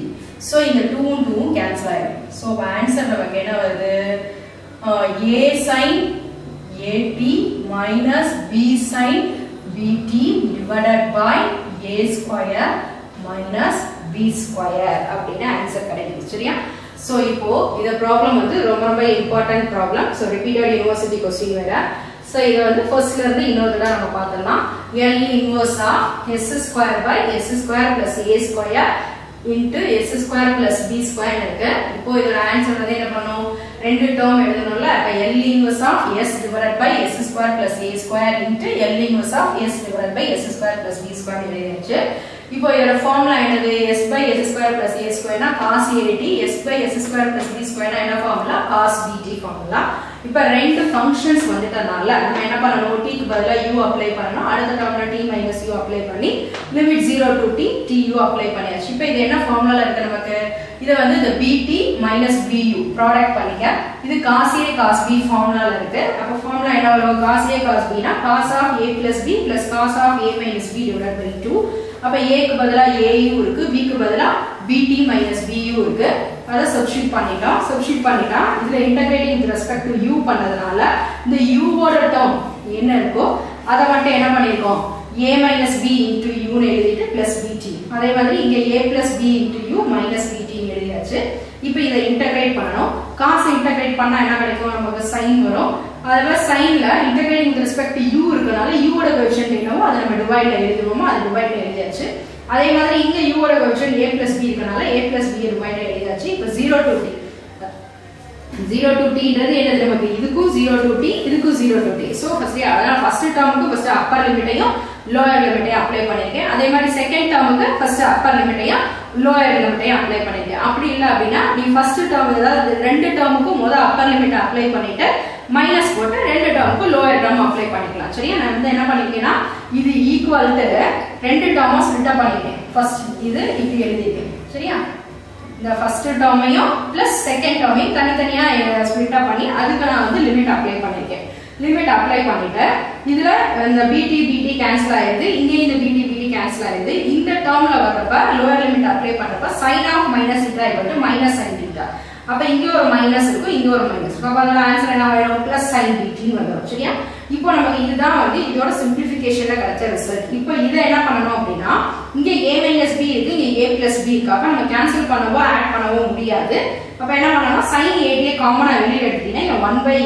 So இந்த 2 and 2 cancel ஆயிடும். So ஆன்சர் நமக்கு என்ன வருது a sin at minus b sin bt divided by a square minus b square அப்படின ஆன்சர் கிடைக்கும். சரியா? So இப்போ இந்த ப்ராப்ளம் வந்து ரொம்ப important problem. So repeated university question வேற. So இத வந்து ஃபர்ஸ்ட்ல இருந்து இன்னொரு தடவை நம்ம பார்த்தலாம். L inverse of s square by s square plus a square into s square plus b square இருக்கு. இப்போ இதோட ஆன்சர் வந்து என்ன பண்ணனும் ரெண்டு டேர்ம் எழுதணும்ல. அப்ப L inverse of s divided by s square plus a square into L inverse of s divided by s square plus b square எழுதியாச்சு. இப்போ இதோட ஃபார்முலா என்னது s by s square plus a square னா cos at s by s square plus b square னா என்ன formula cos bt formula. இப்போ ரெண்டு functions வந்துட்டனால நம்ம என்ன பண்ணனும் t க்கு பதிலா u அப்ளை பண்ணனும். அடுத்த டேர்ம்ல t minus u அப்ளை பண்ணி limit 0 to t tu apply பண்ணியாச்சு. இப்போ இது என்ன ஃபார்முலால இருக்கு நமக்கு இது வந்து the bt minus bu product பண்ணிக்க. இது cos a cos b ஃபார்முலால இருக்கு. அப்ப ஃபார்முலா என்ன வரும் cos a cos b னா cos of a plus b plus cos of a minus b divided by 2. அப்ப a க்கு பதிலா au இருக்கு, b க்கு பதிலா bt minus bu இருக்கு. அத சப்ஸ்டிட்யூட் பண்ணிட்டா இதுல integrating with respect to u பண்ணதனால இந்த u ஓட டேர்ம் என்ன இருக்கோ அத மட்டும் என்ன பண்ணிருக்கோம் a minus b into u ன்னு எழுதிட்டு plus bt. அதே மாதிரி இங்க a plus b into u minus bt ன்னு எழுதியாச்சு. இப்போ இத இன்டகிரேட் பண்ணனும். cos இன்டகிரேட் பண்ணா என்ன கிடைக்கும் நமக்கு sin வரும். அதே மாதிரி சைன்ல integrating with respect to u இருக்கனால u ஓட கோஎஃபிஷியன்ட் என்னவோ அதை நம்ம டிவைட்ல எழுதுவோமோ அது டிவைட்ல எழுதியாச்சு. அதே மாதிரி இங்க u ஓட கோஎஃபிஷியன்ட் a plus b இருக்கனால a plus b டிவைட்ல எழுதியாச்சு. இப்போ 0 to t 0 to t ன்றது என்னது நமக்கு இதுக்கும் 0 to t இதுக்கும் 0 to t. சோ ஃபர்ஸ்ட் டேர்முக்கு ஃபர்ஸ்ட் அப்பர் லிமிட்டையும் லோயர் லிமிட்டையும் அப்ளை பண்ணிருக்கேன். அதே மாதிரி செகண்ட் டேர்முக்கு ஃபர்ஸ்ட் அப்பர் லிமிட்டையும் லோயர் லிமிட்டையும் அப்ளை பண்ணிருக்கேன். அப்படி இல்ல அப்படினா நீ ஃபர்ஸ்ட் டேர்ம் அதாவது ரெண்டு டேர்முக்கும் முத அப்பர் லிமிட் அப்ளை பண்ணிட்டு மைனஸ் போட்டு ரெண்டு டேர்முக்கு லோயர் டேர்ம் அப்ளை பண்ணிக்கலாம். சரியா? நான் வந்து என்ன பண்ணிருக்கேன்னா இது ஈக்குவல் டு ரெண்டு டேர்மா ஸ்ப்ளிட் அப் பண்ணிருக்கேன். ஃபர்ஸ்ட் இது இப்படி எழுதிருக்கேன். சரியா? இந்த ஃபர்ஸ்ட் டேர்மையும் பிளஸ் செகண்ட் டேர்மையும் தனித்தனியா ஸ்ப்ளிட் அப் பண்ணி அதுக்கு நான் வந்து லிமிட் அப்ளை பண்ணிருக்கேன். லிமிட் அப்ளை பண்ணிட்டு இதுல இந்த bt கேன்சல் ஆயிருது, இங்க இந்த bt கேன்சல் ஆயிருது. இந்த டேர்ம்ல வரப்ப லோயர் லிமிட் அப்ளை பண்றப்ப sin of minus theta = minus sin theta. அப்ப இங்க ஒரு மைனஸ் இருக்கும், இங்க ஒரு மைனஸ். அப்ப அதோட ஆன்சர் என்ன ஆயிடும்? பிளஸ் sin bt ன்னு வந்துரும். சரியா? இப்போ நமக்கு இதுதான் வந்து இதோட சிம்பிளிஃபிகேஷன்ல கிடைச்ச ரிசல்ட். இப்போ இதை என்ன பண்ணணும் அப்படின்னா இங்க a - b இருக்கு, இங்க a plus b இருக்கு. அப்ப நம்ம கேன்சல் பண்ணவோ ஆட் பண்ணவோ முடியாது. அப்ப என்ன பண்ணலாம்? sin a காமனா வெளியில எடுத்தீங்கன்னா இங்க 1/a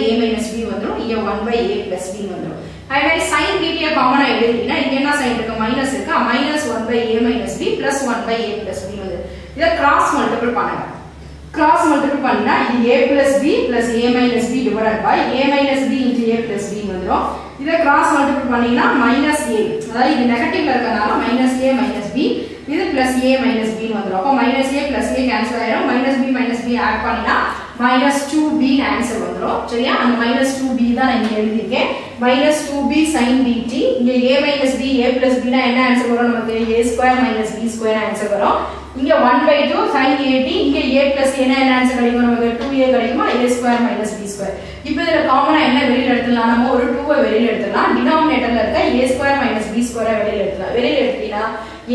- b வந்துரும், இங்க 1/a plus b வந்துரும். அதே மாதிரி sin bt காமனா எடுத்தீங்கன்னா இங்க என்ன சைன் இருக்கு? மைனஸ் இருக்கு. -1/a - b plus 1/a plus b வந்துரும். இத கிராஸ் மல்டிபிள் பண்ணுங்க. கிராஸ் மல்டிபிள் பண்ணா இது a plus b plus a minus b divided by a minus b into a plus b வந்துரும். இத கிராஸ் மல்டிபிள் பண்ணீங்கன்னா minus a, அதாவது இது நெகட்டிவ்ல இருக்கனால minus a minus b, இது plus a minus b வந்துரும். அப்ப minus a plus a cancel ஆயிடும். minus b ஆட் பண்ணினா minus 2b ன்னு ஆன்சர் வந்துரும். சரியா? அந்த minus 2b தான் நான் இங்க எழுதிருக்கேன். minus 2b sin bt. இங்க a minus b a plus b னா என்ன ஆன்சர் வரும்? நமக்கு a square minus b square answer வரும். இங்க 1/2 sin at, இங்க a plus a என்ன ஆன்சர் கிடைக்கும்? நமக்கு 2a கிடைக்குமா? a square minus b square. இப்போ இதுல காமனா என்ன வெளியில எடுத்துடலாம்? நம்ம ஒரு 2 வெளியில எடுத்துடலாம். டினாமினேட்டர்ல இருக்க a square minus b square வெளியில எடுத்துடலாம். வெளியில எடுத்தீனா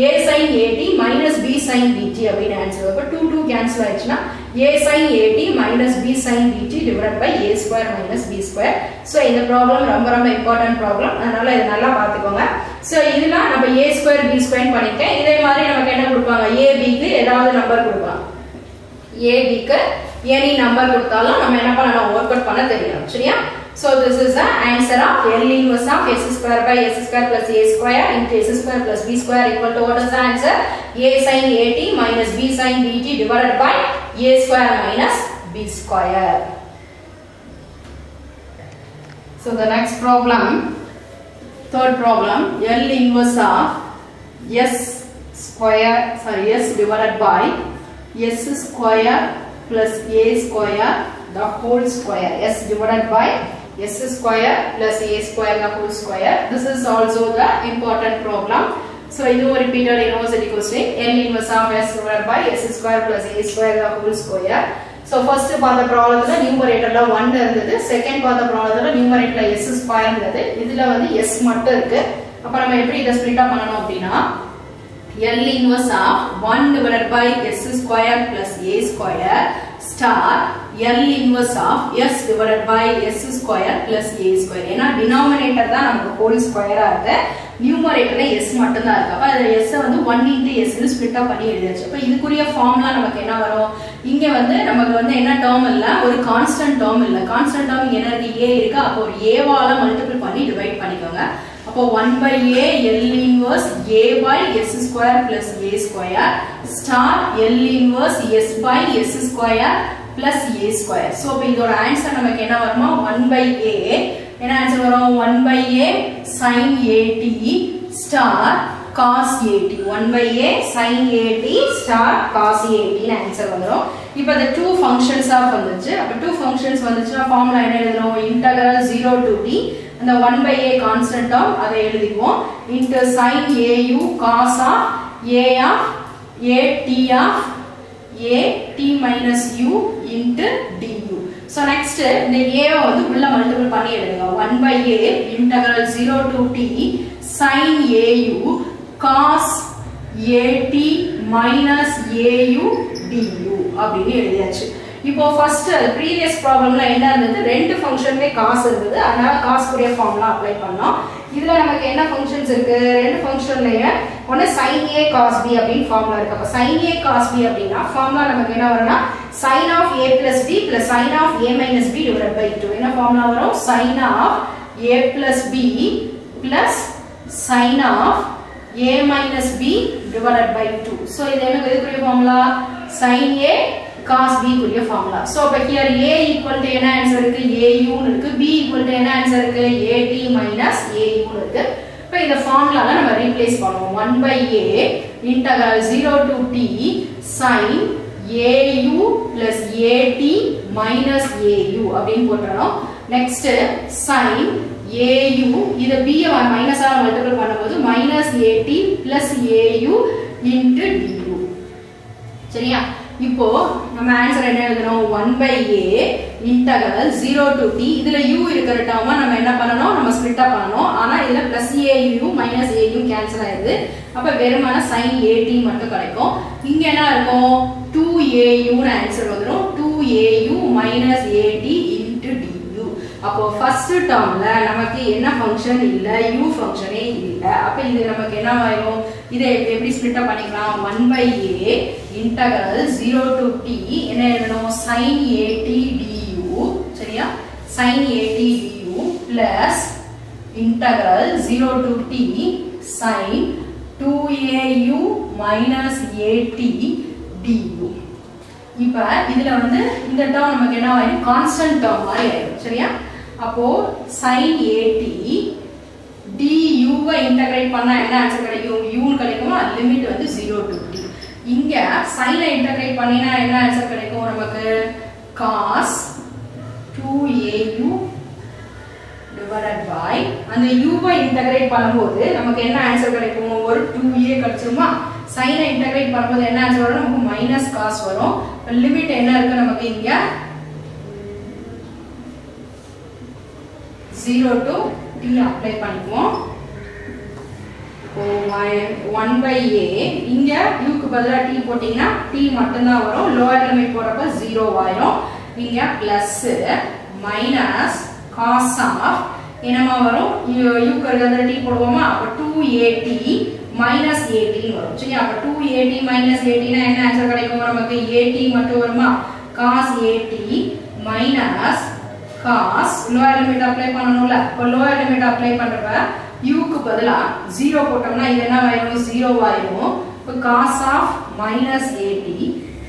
a sin at minus b sin bt அப்படின ஆன்சர் வரும். 2 கேன்சல் ஆயிடுச்சுனா a sin at minus b sin bt divided by a square minus b square. So இந்த ப்ராப்ளம் ரொம்ப ரொம்ப இம்பார்ட்டன்ட் ப்ராப்ளம். அதனால இத நல்லா பாத்துக்கோங்க. சோ இதுல நம்ம a square b square பண்ணிட்டேன். இதே மாதிரி நமக்கு என்ன கொடுப்பாங்க? a b க்கு ஏதாவது நம்பர் கொடுப்பாங்க. a b க்கு any நம்பர் கொடுத்தாலும் நம்ம என்ன பண்ணலாம்? வொர்க் அவுட் பண்ண தெரியணும். சரியா? So this is the answer of L inverse of s square by s square plus a square into s square plus b square equal to what is the answer? a sin at minus b sin bt divided by a square minus b square. So the next problem, third problem, L inverse of s divided by s square plus a square the whole square. S divided by s square plus a square the whole square. This is also the important problem. So இது ஒரு repeated university question. L inverse of s divided by s square plus a square the whole square. So first பார்த்த ப்ராப்ளத்துல நியூமரேட்டர்ல 1 இருந்தது. Second பார்த்த ப்ராப்ளத்துல நியூமரேட்டர்ல s square இருந்தது. இதுல வந்து s மட்டும் இருக்கு. அப்ப நம்ம எப்படி இத ஸ்ப்ளிட் அப் பண்ணனும் அப்படினா L inverse of 1 divided by s square plus a square star L inverse of s divided by s square plus a square. ஏனா டினாமினேட்டர் தான் நமக்கு ஹோல் ஸ்கொயரா இருக்கு, நியூமரேட்டர்ல s மட்டும் தான் இருக்கு. அப்ப அந்த s வந்து 1 into s னு ஸ்ப்ளிட் அப் பண்ணி எழுதியாச்சு. அப்ப இதுக்குரிய ஃபார்முலா நமக்கு என்ன வரும்? இங்க வந்து நமக்கு வந்து என்ன டேர்ம் இல்ல, ஒரு கான்ஸ்டன்ட் டேர்ம் இல்ல. கான்ஸ்டன்ட் டேர்ம் இங்க என்ன இருக்கு? a இருக்கு. அப்ப ஒரு a வால மல்டிபிள் பண்ணி டிவைட் பண்ணிக்கோங்க. அப்போ 1/a L inverse a by s square plus a square star L inverse s by s square plus a square. So அப்ப இதோட ஆன்சர் நமக்கு என்ன வருமா? 1/a என்ன ஆன்சர் வரும்? 1/a sin at star cos at. 1/a sin at star cos at ன்னு answer வந்துரும். இப்போ the two functions ஆ வந்துச்சு. அப்ப two functions வந்துச்சுனா ஃபார்முலா என்ன எழுதணும்? integral 0 to t அந்த 1/a கான்ஸ்டன்ட் டேர்ம் அதை எழுதிக்குவோம் into sin au cos of a of a t of a t minus u into du. So next இந்த a வந்து உள்ள மல்டிபிள் பண்ணி எழுதுங்க. 1/a integral 0 to t sin au cos a t minus au du அப்படின்னு எழுதியாச்சு. இப்போ first previous ப்ராப்ளம்ல என்ன இருந்தது, ரெண்டு ஃபங்க்ஷனுமே காஸ் இருந்தது, அதனால காஸ் உடைய ஃபார்முலா அப்ளை பண்ணோம். இதுல நமக்கு என்ன ஃபங்க்ஷன்ஸ் இருக்கு, ரெண்டு ஃபங்க்ஷன்லயே ஒன்னு sin a cos b அப்படினு ஃபார்முலா இருக்கு. அப்ப sin a cos b அப்படினா ஃபார்முலா நமக்கு என்ன வரும்னா sin of a plus b plus sin of a minus b divided by 2. என்ன ஃபார்முலா வரும், sin of a plus b plus sin of a minus b divided by 2. So இது என்ன குறிய formula, sin a cos b குறிய formula. So அப்ப here a equal to என்ன ஆன்சர் இருக்கு, au னு இருக்கு, b equal to என்ன ஆன்சர் இருக்கு, at minus au னு இருக்கு. இப்ப இந்த ஃபார்முலால நம்ம ரீப்ளேஸ் பண்ணுவோம். 1 by a integral 0 to t sin au plus at minus au அப்படினு போட்டுறோம். நெக்ஸ்ட் sin au இத b மைனஸ் ஆல மல்டிபிள் பண்ணும்போது minus at plus au into du. சரியா, இப்போ நம்ம ஆன்சர் என்ன எழுதணும், 1 by a integral 0 to t. இதுல u இருக்கிற டேர்மா நம்ம என்ன பண்ணனும், நம்ம ஸ்ப்ளிட் அப் பண்ணனும். ஆனா இதுல plus au minus au cancel ஆயிடுது. அப்ப வெறுமனே sin at மட்டும் கிடைக்கும். இங்க என்ன இருக்கும், 2au னு ஆன்சர் வந்துரும். 2au minus at into du. அப்போ ஃபர்ஸ்ட் டேர்ம்ல நமக்கு என்ன ஃபங்க்ஷன் இல்ல, u ஃபங்க்ஷனே இல்ல. அப்ப இது நமக்கு என்ன ஆயிரும், இதை எப்படி ஸ்ப்ளிட் அப் பண்ணிக்கலாம், 1 by a integral 0 to t என்ன எழுதணும், sin at du. சரியா, sin at du plus integral 0 to t sin 2au minus at du. இப்ப இதுல வந்து இந்த டேர்ம் நமக்கு என்ன ஆயிடும், கான்ஸ்டன்ட் டேர்ம் மாதிரி ஆயிடும். சரியா, அப்போ sin at du வை இன்டகிரேட் பண்ணா என்ன ஆன்சர் கிடைக்கும், u னு கிடைக்குமா, லிமிட் வந்து 0 to t. இங்க sin ஐ இன்டகிரேட் பண்ணினா என்ன ஆன்சர் கிடைக்கும் நமக்கு, cos 2au divided by அந்த u வை இன்டகிரேட் பண்ணும்போது நமக்கு என்ன ஆன்சர் கிடைக்கும், ஒரு 2a கிடைச்சிருமா. sin ஐ இன்டகிரேட் பண்ணும்போது என்ன ஆன்சர் வரும், நமக்கு மைனஸ் cos வரும். லிமிட் என்ன இருக்கு நமக்கு, இங்க 0 to t அப்ளை பண்ணிக்குவோம். 1 by a இங்க u க்கு பதிலா t போட்டீங்கன்னா t மட்டும் தான் வரும். லோயர் லிமிட் போறப்ப 0 ஆயிடும். இங்க பிளஸ் மைனஸ் cos ஆஃப் என்னமா வரும், u க்கு பதிலா t போடுவோமா, அப்ப 2at minus 18 வரும். சரியா, அப்ப 2at minus 18 னா என்ன ஆன்சர் கிடைக்கும் நமக்கு, at மட்டும் வருமா, cos at minus cos lower limit apply பண்ணனும்ல. அப்ப லோயர் லிமிட் அப்ளை பண்றப்ப u க்கு பதிலா 0 போட்டோம்னா இது என்ன ஆயிடும், 0 ஆயிடும். இப்ப cos of minus at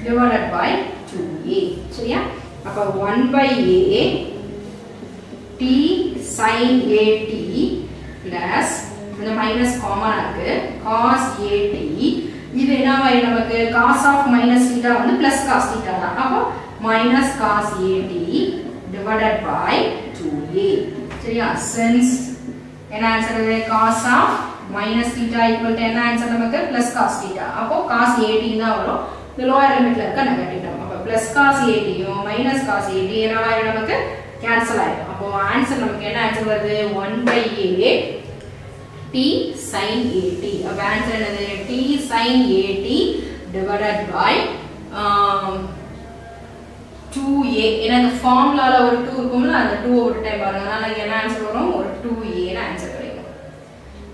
divided by 2a. சரியா, அப்ப 1 by a t sin at plus இந்த மைனஸ் காமனா இருக்கு, cos at இது என்ன ஆயிடும் நமக்கு, cos of minus theta வந்து plus cos theta தான். அப்ப minus cos at divided by 2a. சரியா, since என்ன answer, cos of minus theta equal to என்ன ஆன்சர் நமக்கு, plus cos theta. அப்போ cos 18 தான் வரும். இந்த லோயர் லிமிட்ல இருக்க நெகட்டிவ் டேர்ம். அப்ப plus cos 18 யும் minus cos 18 என்ன ஆயிடும் நமக்கு, கேன்சல் ஆயிடும். அப்போ ஆன்சர் நமக்கு என்ன ஆன்சர் வருது, 1 by a t sin at. அப்ப ஆன்சர் என்னது, t sin at divided by 2a. ஏன்னா இந்த ஃபார்முலால ஒரு 2 இருக்கும்ல, அந்த 2 ஒரு டைம் பாருங்க. அதனால என்ன ஆன்சர் வரும், ஒரு 2a ன ஆன்சர் கிடைக்கும்.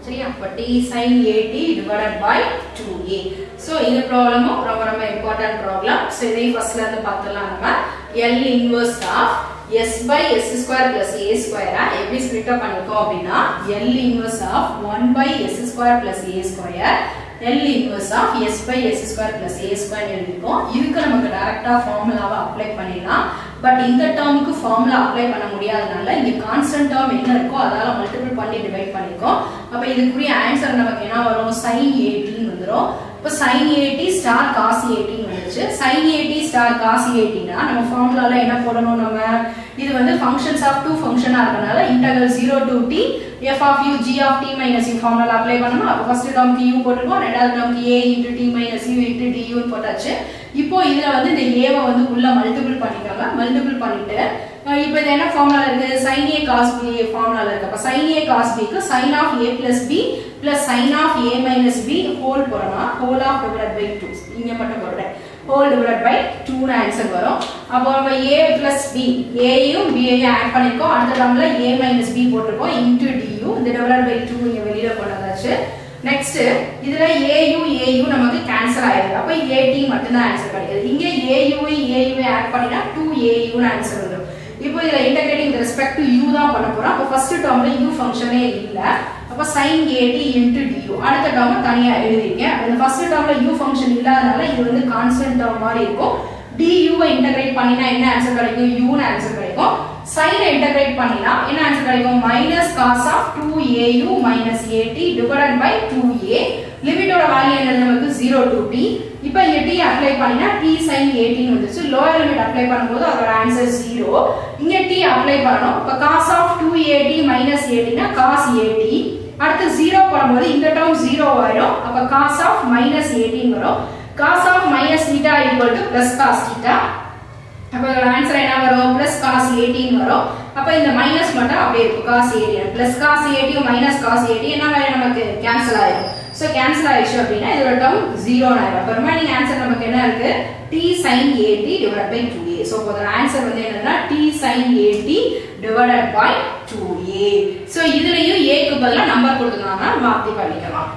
சரியா, அப்ப t sin at divided by 2a. So இந்த ப்ராப்ளமும் ரொம்ப ரொம்ப இம்பார்ட்டன்ட் ப்ராப்ளம். சோ இதை ஃபர்ஸ்ட்ல இருந்து பார்த்தலாம். நம்ம L inverse of s by s square plus a square எப்படி ஸ்ப்ளிட் அப் பண்ணிருக்கோம் அப்படினா, L inverse of 1 by s square plus a square L inverse of s by s square plus a square எழுதிருக்கோம். இதுக்கு நமக்கு டைரக்டா ஃபார்முலாவை அப்ளை பண்ணிடலாம். But இந்த டேர்முக்கு formula apply பண்ண முடியாதனால இங்க கான்ஸ்டன்ட் டேர்ம் என்ன இருக்கோ அதால மல்டிபிள் பண்ணி டிவைட் பண்ணிருக்கோம். அப்ப இதுக்குரிய ஆன்சர் நமக்கு என்ன வரும், sin 18 வந்துரும். இப்ப sin 80 star cos 18 வந்துச்சு. sin 80 star cos 18 னா நம்ம ஃபார்முலால என்ன போடணும், நம்ம இது வந்து functions of two ஃபங்க்ஷனா இருக்கனால integral 0 to t f of u g of t minus u formula apply பண்ணனும். அப்ப ஃபர்ஸ்ட் டேர்ம்க்கு u போட்டுறோம், ரெண்டாவது டேர்ம்க்கு a into t minus u into du ன்னு போட்டாச்சு. இப்போ இதுல வந்து இந்த a வை வந்து உள்ள மல்டிபிள் பண்ணிக்கோங்க. மல்டிபிள் பண்ணிட்டு இப்போ இது என்ன ஃபார்முலா இருக்கு, sin a cos b ஃபார்முலால இருக்கு. அப்ப sin a cos b க்கு sin of a plus b plus sin of a minus b whole போறோம்னா whole of divided by 2 இங்க மட்டும் போடுறேன். whole divided by 2 னு ஆன்சர் வரும். அப்போ நம்ம a plus b a யும் b யும் ஆட் பண்ணிருக்கோம். அடுத்த டேர்ம்ல a minus b போட்டுருக்கோம் into du. இந்த divided by 2 இங்க வெளியில கொண்டாச்சு. நெக்ஸ்ட் இதுல au நமக்கு கேன்சல் ஆயிடுது. அப்ப at மட்டும் தான் ஆன்சர் கிடைக்குது. இங்க au ஆட் பண்ணினா 2au னு ஆன்சர் வரும். இப்போ இதுல integrating with respect to u தான் பண்ண போறோம். அப்ப ஃபர்ஸ்ட் டேர்ம்ல u ஃபங்க்ஷனே இல்ல. அப்ப sin at into du. அடுத்த டேர்ம் தனியா எழுதிருக்கேன். அந்த ஃபர்ஸ்ட் டேர்ம்ல u ஃபங்க்ஷன் இல்லாதனால இது வந்து கான்ஸ்டன்ட் டேர்ம் மாதிரி இருக்கும். du வை இன்டகிரேட் பண்ணினா என்ன ஆன்சர் கிடைக்கும்? u னு ஆன்சர் கிடைக்கும். sin ஐ இன்டகிரேட் பண்ணினா என்ன ஆன்சர் கிடைக்கும்? -cos of 2au at divided by 2a. லிமிட்டோட வேல்யூ என்ன நமக்கு 0 to t. இப்போ இங்க t அப்ளை பண்ணினா t sin 18 வந்துச்சு. லோயர் லிமிட் அப்ளை பண்ணும்போது அதோட ஆன்சர் 0. இங்க t அப்ளை பண்ணனும். இப்போ cos of 2at minus 18 னா cos 80. அடுத்து 0 போடும்போது இந்த டேர்ம் 0 ஆயிடும். அப்ப cos of minus 18 வரும். cos of minus theta equal to plus cos theta. அப்ப அதோட ஆன்சர் என்ன வரும்? plus cos 18 வரும். அப்ப இந்த மைனஸ் மட்டும் அப்படியே இருக்கும். cos 18 plus cos 18 minus cos 18 என்ன ஆயிடும்? நமக்கு கேன்சல் ஆயிடும். சோ கேன்சல் ஆயிடுச்சு அப்படினா இதோட டேர்ம் 0 ஆயிடும். அப்ப ரிமைனிங் ஆன்சர் நமக்கு என்ன இருக்கு? t sin 80 divided by 2a. So அதோட ஆன்சர் வந்து என்னன்னா t sin 80 divided by 2a. So இதுலயும் a க்கு பதிலா நம்பர் கொடுத்துட்டாங்க, மாத்தி பண்ணிக்கலாம்.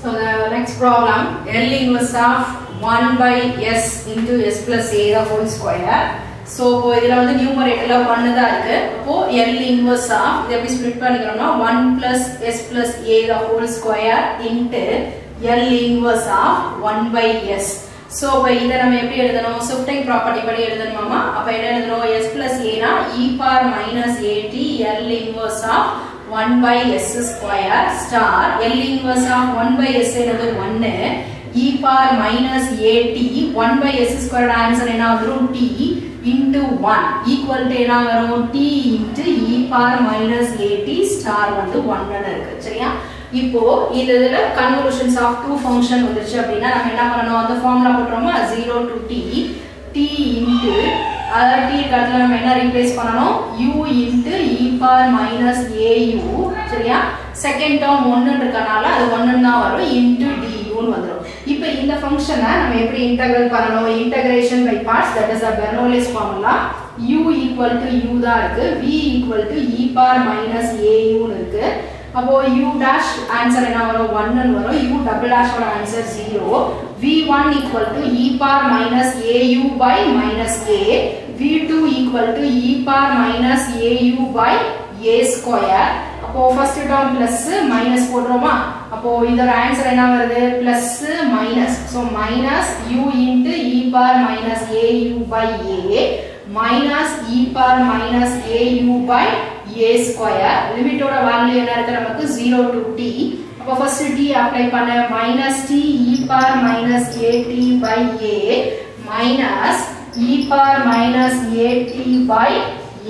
So the next problem, L inverse of 1 by s into s plus a the whole square. So இதுல வந்து நியூமரேட்டர்ல 1 தான் இருக்கு. அப்போ L inverse of இத எப்படி split பண்ணிக்கறோம்னா 1 plus s plus a the whole square into L inverse of 1 by s. So இத நம்ம எப்படி எழுதணும்? ஷிஃப்டிங் ப்ராப்பர்ட்டி படி எழுதணுமாமா? அப்ப என்ன எழுதணும்? s plus a னா e power minus at L inverse of 1 by s square star L inverse of 1 by s என்னது 1 e power minus at 1 by s square answer என்ன வரும்? t into 1 equal to என்ன வரும்? t into e power minus at star வந்து 1 ன்னு இருக்கு. சரியா? இப்போ இதுல convolutions of two function வந்துச்சு அப்படினா நம்ம என்ன பண்ணனும்? அந்த formula போட்றோமா 0 to t t into அதாவது t க்கு அடுத்து நம்ம என்ன ரீப்ளேஸ் பண்ணனும்? u into e power minus au. சரியா? செகண்ட் டேர்ம் 1 இருக்கனால அது 1 ன்னு தான் வரும் into du ன்னு வந்துரும். இப்போ இந்த ஃபங்க்ஷனை நம்ம எப்படி இன்டகிரேட் பண்ணனும்? Integration by parts, that is a Bernoulli's formula. u equal to u தான் இருக்கு, v equal to e power minus au ன்னு இருக்கு. அப்போ u dash ஆன்சர் என்ன வரும்? 1 ன்னு வரும். u double dash ஓட answer 0. v1 equal to e power minus au by minus a. v2 equal to e power minus au by a square. அப்போ first term plus minus போடுறோமா? அப்போ இதோட answer என்ன வருது? Plus minus. So minus u into e power minus au by a minus e power minus au by a square. லிமிட்டோட value என்ன இருக்கு நமக்கு? 0 to t. அப்போ ஃபர்ஸ்ட் t அப்ளை பண்ண minus t e power minus at by a minus e power minus at by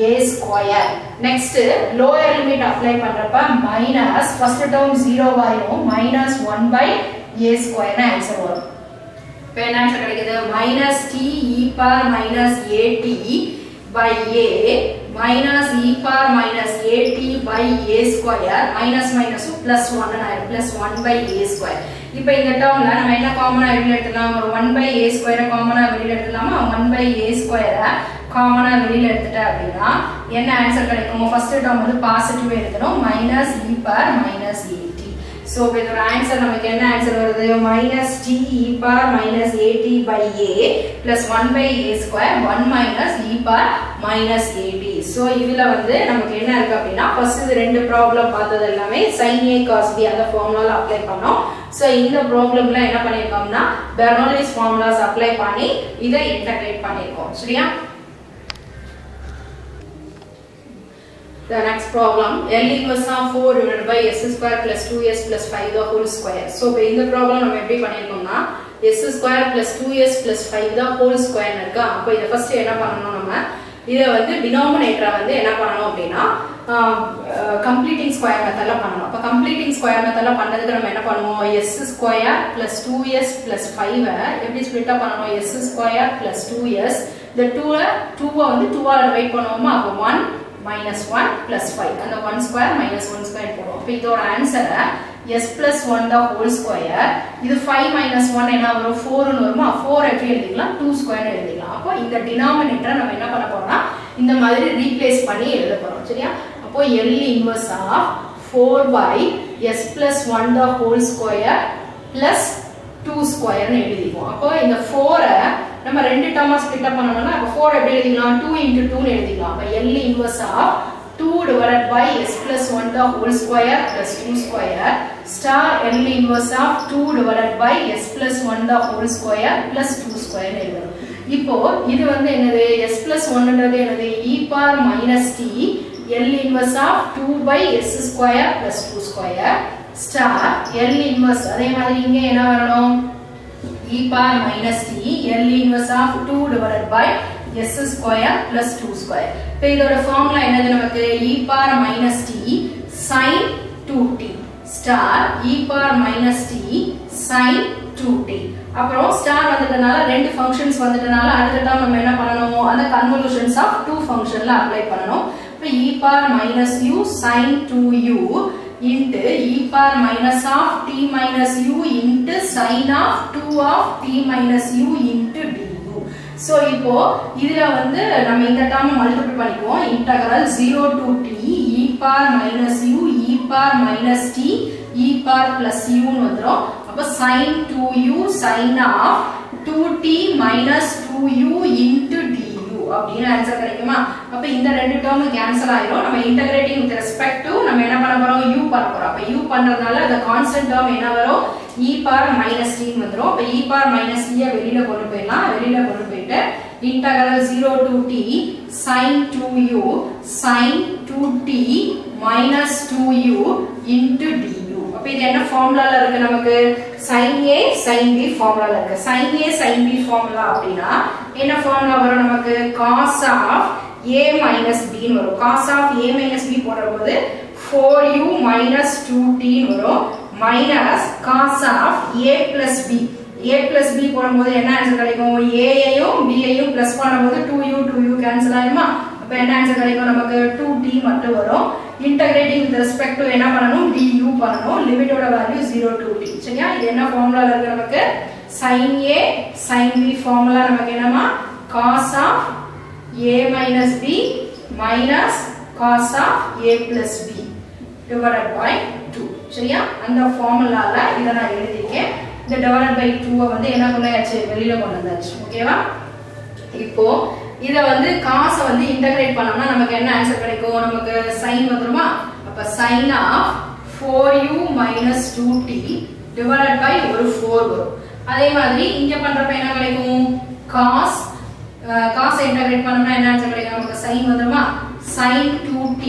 a square. Next lower limit apply பண்றப்ப minus first term 0 ஆயிடும், minus 1 by a square ன்னு ஆன்சர் வரும். இப்போ என்ன ஆன்சர் கிடைக்குது? minus t e power minus at by a minus e power minus at by a square minus minus plus 1 ன்னு ஆயிடும், plus 1 by a square. இப்போ இந்த டேர்ம்ல நம்ம என்ன காமனா வெளிய எடுத்துக்கலாம்? ஒரு 1 by a square காமனா வெளிய எடுத்துலாமா? 1 by a square காமனா வெளியில எடுத்துட்டா அப்படினா என்ன ஆன்சர் கிடைக்கும்? ஃபர்ஸ்ட் டேர்ம் வந்து பாசிட்டிவ் எடுக்கணும், minus e power minus at. So இதோட ஆன்சர் நமக்கு என்ன ஆன்சர் வருது? minus t e power minus at by a plus 1 by a square 1 minus e power minus at. So இதுல வந்து நமக்கு என்ன இருக்கு அப்படினா ஃபர்ஸ்ட் இது ரெண்டு ப்ராப்ளம் பார்த்தது எல்லாமே sin a cos b அந்த ஃபார்முலால அப்ளை பண்ணோம். சோ இந்த ப்ராப்ளம்ல என்ன பண்ணிருக்கோம்னா Bernoulli's formulas அப்ளை பண்ணி இத இன்டகிரேட் பண்ணிருக்கோம். சரியா? The next problem, L inverse of 4 divided by s square plus 2s plus 5 the whole square. So இந்த ப்ராப்ளம் நம்ம எப்படி பண்ணிருக்கோம்னா s square plus 2s plus 5 the whole square இருக்கா? அப்ப இத ஃபர்ஸ்ட் என்ன பண்ணனும்? நம்ம இத வந்து டினாமினேட்டரை வந்து என்ன பண்ணனும் அப்படினா கம்ப்ளீட்டிங் ஸ்கொயர் மெத்தட்ல பண்ணனும். அப்ப கம்ப்ளீட்டிங் ஸ்கொயர் மெத்தட்ல பண்ணதுக்கு நம்ம என்ன பண்ணுவோம்? s square plus 2s plus 5 எப்படி ஸ்ப்ளிட் அப் பண்ணனும்? s square plus 2s the 2 வந்து 2 ஆல டிவைட் பண்ணுவோமா? அப்ப 1 minus 1 plus 5 அந்த 1 square minus 1 square போடுவோம். அப்ப இதோட ஆன்சரை s plus 1 the whole square. இது 5 minus 1 என்ன வரும் 4 னு வருமா 4 எப்படி எழுதிக்கலாம் 2 square னு எழுதிக்கலாம். அப்போ இந்த denominator நம்ம என்ன பண்ண போறோம்னா இந்த மாதிரி ரீப்ளேஸ் பண்ணி எழுத போறோம் சரியா. அப்போ L inverse of 4 by s plus 1 the whole square plus 2 square னு எழுதிக்குவோம். அப்போ இந்த 4 நம்ம ரெண்டு டேர்மா ஸ்ப்ளிட் அப் பண்ணனும்னா அப்ப 4 எப்படி எழுதிக்கலாம் 2 into 2 னு எழுதிக்கலாம். அப்ப L inverse of 2 divided by s plus 1 the whole square plus 2 square star L inverse of 2 divided by s plus 1 the whole square plus 2 square னு எழுதணும். இப்போ இது வந்து என்னது s plus 1 ன்றது என்னது e power minus t L inverse of 2 by s square plus 2 square star L inverse அதே மாதிரி இங்க என்ன வரணும் e power minus t L inverse of 2 divided by s square plus 2 square. இப்போ இதோட ஃபார்முலா என்னது நமக்கு e power minus t sin 2t star e power minus t sin 2t. அப்புறம் ஸ்டார் வந்ததனால ரெண்டு ஃபங்க்ஷன்ஸ் வந்ததனால அடுத்த டேர்ம் நம்ம என்ன பண்ணனும் அந்த கன்வல்யூஷன்ஸ் ஆஃப் டூ ஃபங்க்ஷன்ல அப்ளை பண்ணனும். இப்போ e power minus u sin 2u into e power minus of t minus u into sin of 2 of t minus u into du. So இப்போ இதுல வந்து நம்ம இந்த டேர்ம் மல்டிப்ளை பண்ணிக்குவோம் integral 0 to t e power minus u e power minus t e power plus u னு வந்துரும். அப்ப sin 2u sin of 2t minus 2u into du அப்படின ஆன்சர் கிடைக்குமா. அப்ப இந்த ரெண்டு டேர்ம் கேன்சல் ஆயிரும். நம்ம இன்டகிரேட்டிங் வித் ரெஸ்பெக்ட் டு நம்ம என்ன பண்ண போறோம் u பண்ண போறோம். அப்ப u பண்றதுனால அந்த கான்ஸ்டன்ட் டேர்ம் என்ன வரும் e power minus t னு வந்துரும். அப்ப e power minus t வெளியில கொண்டு போயிடலாம். வெளியில கொண்டு போயிட்டு integral 0 to t sin 2u sin 2t minus 2u into du. அப்ப இது என்ன ஃபார்முலால இருக்கு நமக்கு sin a sin b ஃபார்முலால இருக்கு. sin a sin b formula அப்படினா என்ன ஃபார்முலா வரும் நமக்கு cos of a minus b னு வரும். cos of a minus b போடும்போது 4u minus 2t னு வரும் minus cos of a plus b. a plus b போடும்போது என்ன ஆன்சர் கிடைக்கும் a ஐயும் b ஐயும் பிளஸ் பண்ணும்போது 2u கேன்சல் ஆயிடுமா. அப்ப என்ன ஆன்சர் கிடைக்கும் நமக்கு 2t மட்டும் வரும். இன்டகிரேட்டிங் வித் ரெஸ்பெக்ட் டு என்ன பண்ணனும் du பண்ணனும். லிமிட்டோட வேல்யூ 0 to t சரியா. இது என்ன ஃபார்முலால இருக்கு நமக்கு sin a sin b formula நமக்கு என்னமா cos of a minus b minus cos of a plus b divided by 2 சரியா. அந்த ஃபார்முலால இத நான் எழுதிருக்கேன். இந்த divided by 2 வந்து என்ன கொண்டாயாச்சு வெளியில கொண்டு வந்தாச்சு ஓகேவா. இப்போ இத வந்து cos வந்து இன்டகிரேட் பண்ணோம்னா நமக்கு என்ன ஆன்சர் கிடைக்கும் நமக்கு sin வந்துருமா. அப்ப sin of 4u minus 2t divided by ஒரு 4 வரும். அதே மாதிரி இங்க பண்றப்ப என்ன கிடைக்கும் cos இன்டகிரேட் பண்ணோம்னா என்ன ஆன்சர் கிடைக்கும் நமக்கு sin வந்துருமா. sin 2t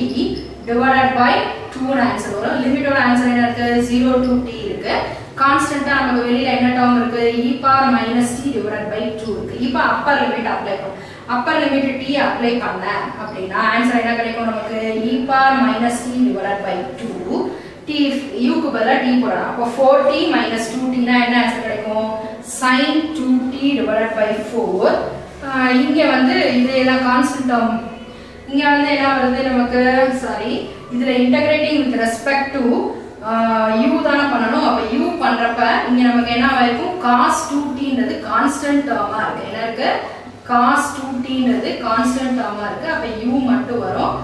divided by 2 answer வரும். லிமிட்டோட ஆன்சர் என்ன இருக்கு 0 to t இருக்கு. கான்ஸ்டன்ட்டா நமக்கு வெளியில என்ன டேர்ம் இருக்கு e power minus t divided by 2 இருக்கு. இப்போ அப்பர் லிமிட் அப்ளை பண்ணும். அப்பர் லிமிட் t அப்ளை பண்ண அப்படினா ஆன்சர் என்ன கிடைக்கும் நமக்கு e power minus t divided by 2 t u க்கு பதிலா t போடலாம். அப்ப 4t minus 2t னா என்ன ஆன்சர் கிடைக்கும் sin 2t divided by 4. இங்க வந்து இதெல்லாம் கான்ஸ்டன்ட் டேர்ம் இங்க வந்து என்ன வருது நமக்கு சாரி இதுல integrating with respect to u தான பண்ணனும். அப்ப u பண்றப்ப இங்க நமக்கு என்ன ஆயிருக்கும் cos 2t ன்றது கான்ஸ்டன்ட் டேர்மா இருக்கு. என்ன இருக்கு cos 2t ன்றது கான்ஸ்டன்ட் டேர்மா இருக்கு. அப்ப u மட்டும் வரும்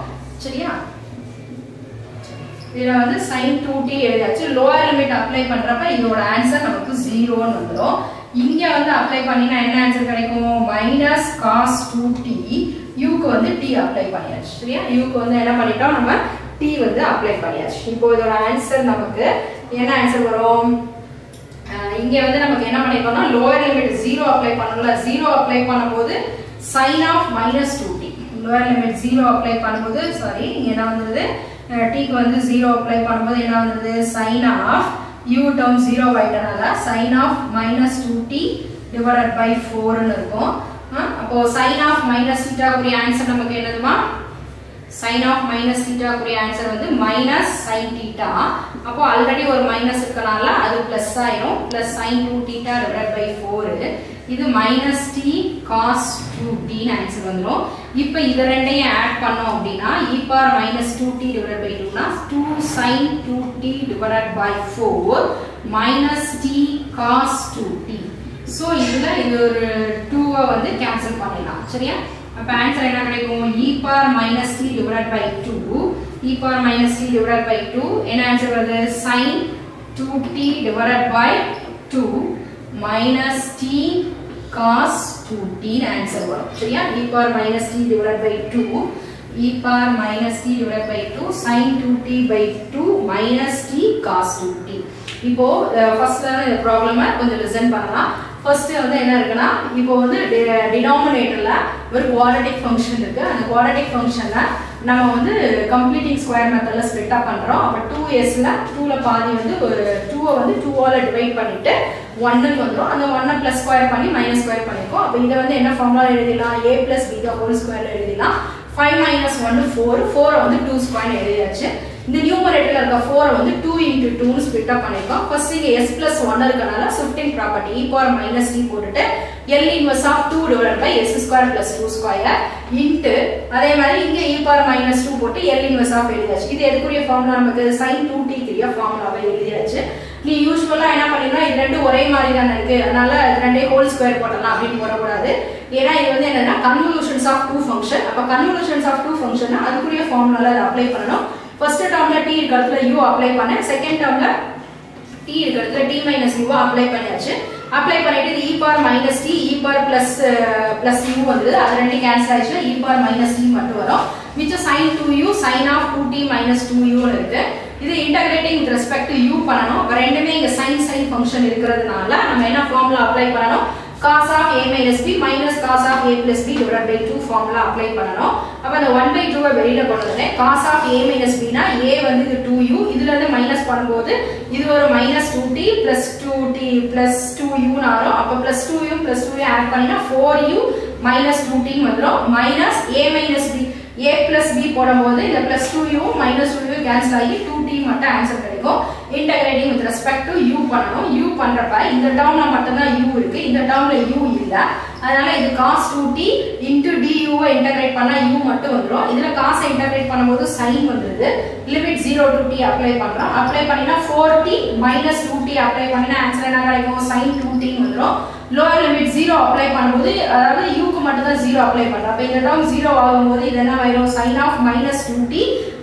சரியா. இதுல வந்து sin 2t எழுதியாச்சு. லோயர் லிமிட் அப்ளை பண்றப்ப இதோட ஆன்சர் நமக்கு 0 ன்னு வந்துரும். இங்க வந்து அப்ளை பண்ணினா என்ன ஆன்சர் கிடைக்கும் minus cos 2t u க்கு வந்து t அப்ளை பண்ணியாச்சு சரியா. u க்கு வந்து என்ன பண்ணிட்டோம் நம்ம t வந்து அப்ளை பண்ணியாச்சு. இப்போ இதோட ஆன்சர் நமக்கு என்ன ஆன்சர் வரும் இங்க வந்து நமக்கு என்ன பண்ணிருக்கோம்னா லோயர் லிமிட் 0 அப்ளை பண்ணல. 0 அப்ளை பண்ணும்போது sin of minus 2t lower limit 0 apply பண்ணும்போது சாரி இங்க என்ன வந்தது t க்கு வந்து 0 அப்ளை பண்ணும்போது என்ன வந்தது sin of u term 0 ஆயிட்டனால sin of minus 2t divided by 4 ன்னு இருக்கும். அப்போ sin of minus theta குரிய ஆன்சர் நமக்கு என்னதுமா sin of minus theta குரிய ஆன்சர் வந்து minus sin theta. அப்போ ஆல்ரெடி ஒரு மைனஸ் இருக்கனால அது பிளஸ் ஆயிரும். plus sin 2 theta divided by 4 இது minus t cos 2t னு ஆன்சர் வந்துரும். இப்போ இத ரெண்டையும் ஆட் பண்ணோம் அப்படினா e power minus 2t divided by 2 னா 2 sin 2t divided by 4 minus t cos 2t. So இதுல இது ஒரு 2 வந்து கேன்சல் பண்ணிடலாம். சரியா? அப்ப ஆன்சர் என்ன கிடைக்கும்? e power minus t divided by 2 e power minus t divided by 2 என்ன ஆன்சர் வருது? sin 2t divided by 2 minus t cos 2t னு ஆன்சர் வரும். சரியா? e power minus t divided by 2 e power minus t divided by 2 sin 2t by 2 minus t cos 2t. இப்போ ஃபர்ஸ்ட்ல இந்த ப்ராப்ளமை கொஞ்சம் listen பண்ணலாம். ஃபர்ஸ்ட் வந்து என்ன இருக்குன்னா, இப்போ வந்து டினாமினேட்டர்ல ஒரு குவாட்ரேட்டிக் ஃபங்க்ஷன் இருக்கு. அந்த குவாட்ரேட்டிக் ஃபங்க்ஷனை நம்ம வந்து கம்ப்ளீட்டிங் ஸ்கொயர் மெத்தட்ல ஸ்ப்ளிட் அப் பண்றோம். அப்ப 2sல 2ல பாதி வந்து ஒரு 2 வந்து 2 ஆல டிவைட் பண்ணிட்டு 1 க்கு வந்துரும். அந்த 1 பிளஸ் ஸ்கொயர் பண்ணி மைனஸ் ஸ்கொயர் பண்ணிருக்கோம். அப்ப இத வந்து என்ன ஃபார்முலா எழுதிடலாம்? a plus b the whole square எழுதிடலாம். 5 minus 1 4 4 வந்து 2 ஸ்கொயர் எழுதியாச்சு. இந்த நியூமரேட்டர்ல இருக்க 4 வந்து 2 into 2 னு ஸ்ப்ளிட் அப் பண்ணிருக்கோம். ஃபர்ஸ்ட் இங்க s plus 1 இருக்கனால shifting property e power minus t போட்டுட்டு L inverse of 2 divided by s square plus 2 square into அதே மாதிரி இங்க e power minus 2 போட்டு L inverse of எழுதியாச்சு. இது எதுக்குரிய ஃபார்முலா? நமக்கு sin 2t க்குரிய ஃபார்முலாவை எழுதியாச்சு. நீ யூசுவலா என்ன பண்ணினா இது ரெண்டும் ஒரே மாதிரி தான இருக்கு. அதனால இது ரெண்டே ஹோல் ஸ்கொயர் போடலாம் அப்படி போட கூடாது. ஏனா இது வந்து என்னன்னா convolutions of two function. அப்ப convolutions of two function அதுக்குரிய ஃபார்முலால அப்ளை பண்ணனும். ஃபர்ஸ்ட் டேர்ம்ல t இருக்க இடத்துல u அப்ளை பண்ணேன். செகண்ட் டேர்ம்ல t இருக்க இடத்துல t minus u அப்ளை பண்ணியாச்சு. அப்ளை பண்ணிட்டு இது e power minus t e power plus u வந்தது. அது ரெண்டும் கேன்சல் ஆயிடுச்சு. e power minus t மட்டும் வரும். மிச்சம் sin 2u sin of 2t minus 2u னு இருக்கு. இது integrating with respect to u பண்ணனும். ரெண்டுமே இங்க sin ஃபங்க்ஷன் இருக்குறதுனால நம்ம என்ன ஃபார்முலா அப்ளை பண்ணனும்? cos of a minus b minus cos of a plus b divided by 2 formula apply பண்ணனும். அப்ப அந்த 1/2 ஐ வெளியில கொண்டு வந்தேன். cos of a minus b னா a வந்து இது 2u, இதுல இருந்து மைனஸ் பண்ணும்போது இது ஒரு -2t plus 2t plus 2u னு வரும். அப்ப +2u +2u ஆட் பண்ணினா 4u -2t வந்துரும். minus a minus b a plus b போடும்போது இந்த +2u -2u கேன்சல் ஆகி 2t மட்டும் ஆன்சர் கிடைக்கும். Integrating with respect to u பண்ணனும். u பண்றப்ப இந்த டேர்ம்ல மட்டும் தான் u இருக்கு. இந்த டேர்ம்ல u இல்ல. அதனால இது cos 2t into du ஐ இன்டகிரேட் பண்ணா u மட்டும் வந்துரும். இதுல cos ஐ இன்டகிரேட் பண்ணும்போது sin வந்துருது. லிமிட் 0 to t அப்ளை பண்றோம். அப்ளை பண்ணினா 4t -2t அப்ளை பண்ணினா ஆன்சர் என்ன கிடைக்கும்? sin 2t வந்துரும். லோயர் லிமிட் 0 அப்ளை பண்ணும்போது அதாவது u க்கு மட்டும் தான் 0 அப்ளை பண்றோம். அப்ப இந்த டேர்ம் 0 ஆகும்போது இது என்ன ஆயிடும்? sin of -2t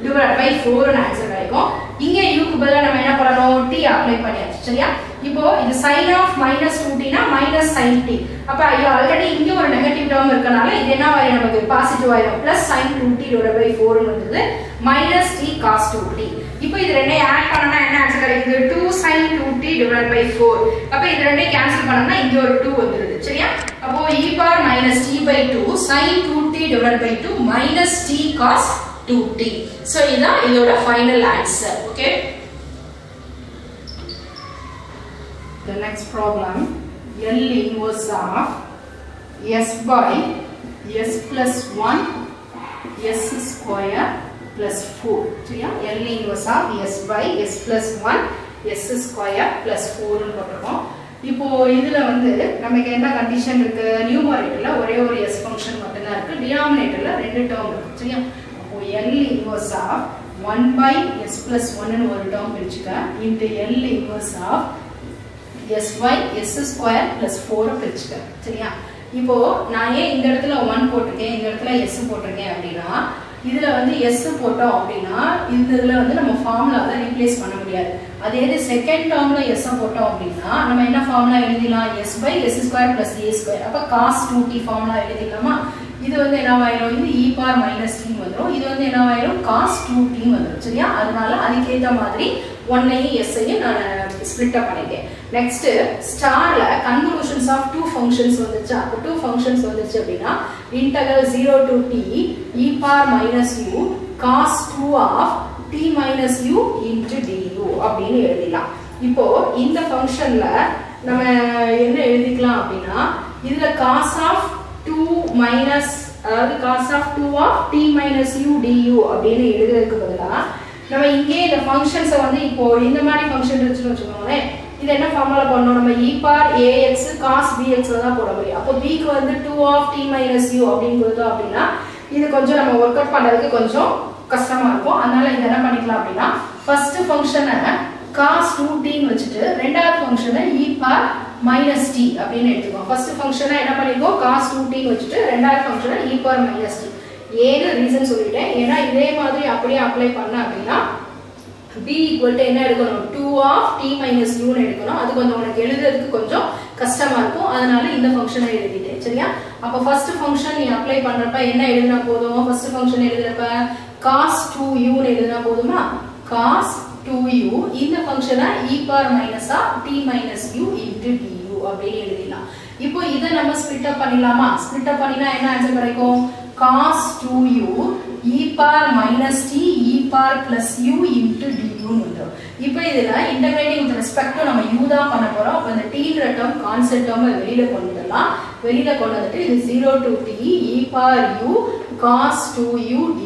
divided by 4 னு ஆன்சர் கிடைக்கும். இங்க u க்கு பதிலா நம்ம என்ன பண்ணனும்? t அப்ளை பண்ணியாச்சு. சரியா? இப்போ இது sin of -2t னா -sin t. அப்ப ஆல்ரெடி இங்க ஒரு நெகட்டிவ் டேர்ம் இருக்கனால இது என்ன ஆயிடும்? நமக்கு பாசிட்டிவ் ஆயிடும். sin 2t divided by 4 னு வந்தது. -t cos 2t. இப்போ இது ரெண்டையும் ஆட் பண்ணனா என்ன ஆன்சர் கிடைக்குது? 2 sin 2t divided by 4. அப்ப இது ரெண்டையும் கேன்சல் பண்ணனா இங்க ஒரு 2 வந்துருது. சரியா? அப்போ e power minus t by 2 sin 2t divided by 2 minus t cos 2t. So இதான் இதோட final answer. Okay? The next problem, L inverse of s by s plus 1 s square plus 4. சரியா? L inverse of s by s plus 1 s square plus 4 னு போட்டுறோம். இப்போ இதுல வந்து நமக்கு என்ன கண்டிஷன் இருக்கு? நியூமரேட்டர்ல ஒரே ஒரு s ஃபங்க்ஷன் மட்டும் தான் இருக்கு. டினாமினேட்டர்ல ரெண்டு டேர்ம் இருக்கு. சரியா? அப்போ L inverse of 1 by s plus 1 னு ஒரு term பிரிச்சுக்க into L inverse of s by s square plus 4 பிரிச்சுக்க. சரியா? இப்போ நான் ஏன் இந்த இடத்துல 1 போட்டுருக்கேன், இந்த இடத்துல s போட்டுருக்கேன் அப்படின்னா, இதுல வந்து s போட்டோம் அப்படின்னா இதுல வந்து நம்ம ஃபார்முலாவை ரீப்ளேஸ் பண்ண முடியாது. அதே இது செகண்ட் டேர்ம்ல s போட்டோம் அப்படின்னா நம்ம என்ன ஃபார்முலா எழுதிடலாம்? s by s square plus a square. அப்ப cos 2t ஃபார்முலா எழுதிடலாமா? இது வந்து என்ன ஆயிரும்? இது e power minus t வந்துரும். இது வந்து என்ன ஆயிரும்? cos 2t வந்துரும். சரியா? அதனால அதுக்கு ஏத்த மாதிரி 1 ஐயும் s ஐயும் நான் ஸ்ப்ளிட் அப் பண்ணிட்டேன். நெக்ஸ்ட் ஸ்டார்ல கன்வல்யூஷன்ஸ் ஆஃப் டூ ஃபங்க்ஷன்ஸ் வந்துச்சு. அப்ப டூ ஃபங்க்ஷன்ஸ் வந்துச்சு அப்படினா integral 0 to t e power minus u cos 2 of t minus u into du அப்படினு எழுதிடலாம். இப்போ இந்த ஃபங்க்ஷன்ல நம்ம என்ன எழுதிக்கலாம் அப்படினா இதுல cos of 2 minus அதாவது cos of 2 of t minus u du அப்படினு எழுதுறதுக்கு பதிலா நம்ம இங்கே இந்த ஃபங்க்ஷன்ஸை வந்து இப்போ இந்த மாதிரி ஃபங்க்ஷன் இருந்துச்சுன்னு வச்சுக்கோங்களேன், இது என்ன ஃபார்முலா போடணும் நம்ம e power ax cos bx தான் போட முடியும் அப்போ b க்கு வந்து 2 of t minus u அப்படினு கொடுத்தோம் அப்படினா இது கொஞ்சம் நம்ம வொர்க் அவுட் பண்றதுக்கு கொஞ்சம் கஷ்டமா இருக்கும் அதனால இத என்ன பண்ணிக்கலாம் அப்படினா ஃபர்ஸ்ட் ஃபங்க்ஷனை cos 2t ன்னு வச்சிட்டு ரெண்டாவது ஃபங்க்ஷனை e power minus t அப்படினு எடுத்துக்கோம் ஃபர்ஸ்ட் ஃபங்க்ஷனை என்ன பண்ணிருக்கோம் cos 2t ன்னு வச்சிட்டு ரெண்டாவது ஃபங்க்ஷனை e power minus t ஏன்னு ரீசன் சொல்லிட்டேன் ஏன்னா இதே மாதிரி அப்படியே அப்ளை பண்ண அப்படினா b equal to என்ன எடுக்கணும் 2 of t minus u ன்னு எடுக்கணும் அது கொஞ்சம் உங்களுக்கு எழுதுறதுக்கு கொஞ்சம் கஷ்டமா இருக்கும் அதனால இந்த ஃபங்க்ஷனை எழுதிட்டேன் சரியா அப்ப ஃபர்ஸ்ட் ஃபங்க்ஷன் நீ அப்ளை பண்றப்ப என்ன எழுதுனா போதும் ஃபர்ஸ்ட் ஃபங்க்ஷன் எழுதுறப்ப cos 2u ன்னு எழுதுனா போதுமா cos 2u இந்த ஃபங்க்ஷனை e power minus of t minus u into du அப்படி எழுதிடலாம் இப்போ இத நம்ம ஸ்ப்ளிட் அப் பண்ணிடலாமா ஸ்ப்ளிட் அப் பண்ணினா என்ன ஆன்சர் கிடைக்கும் cos 2u e power minus t e power plus u into du ன்னு வரும் இப்போ இதல இன்டகிரேட்டிங் வித் ரெஸ்பெக்ட் டு நம்ம u தான் பண்ண போறோம் அப்ப இந்த t ன்ற டேர்ம் கான்ஸ்டன்ட் டேர்ம் வெளியில கொண்டு வரலாம் வெளியில கொண்டு வந்துட்டு இது 0 to t e power u cos 2u du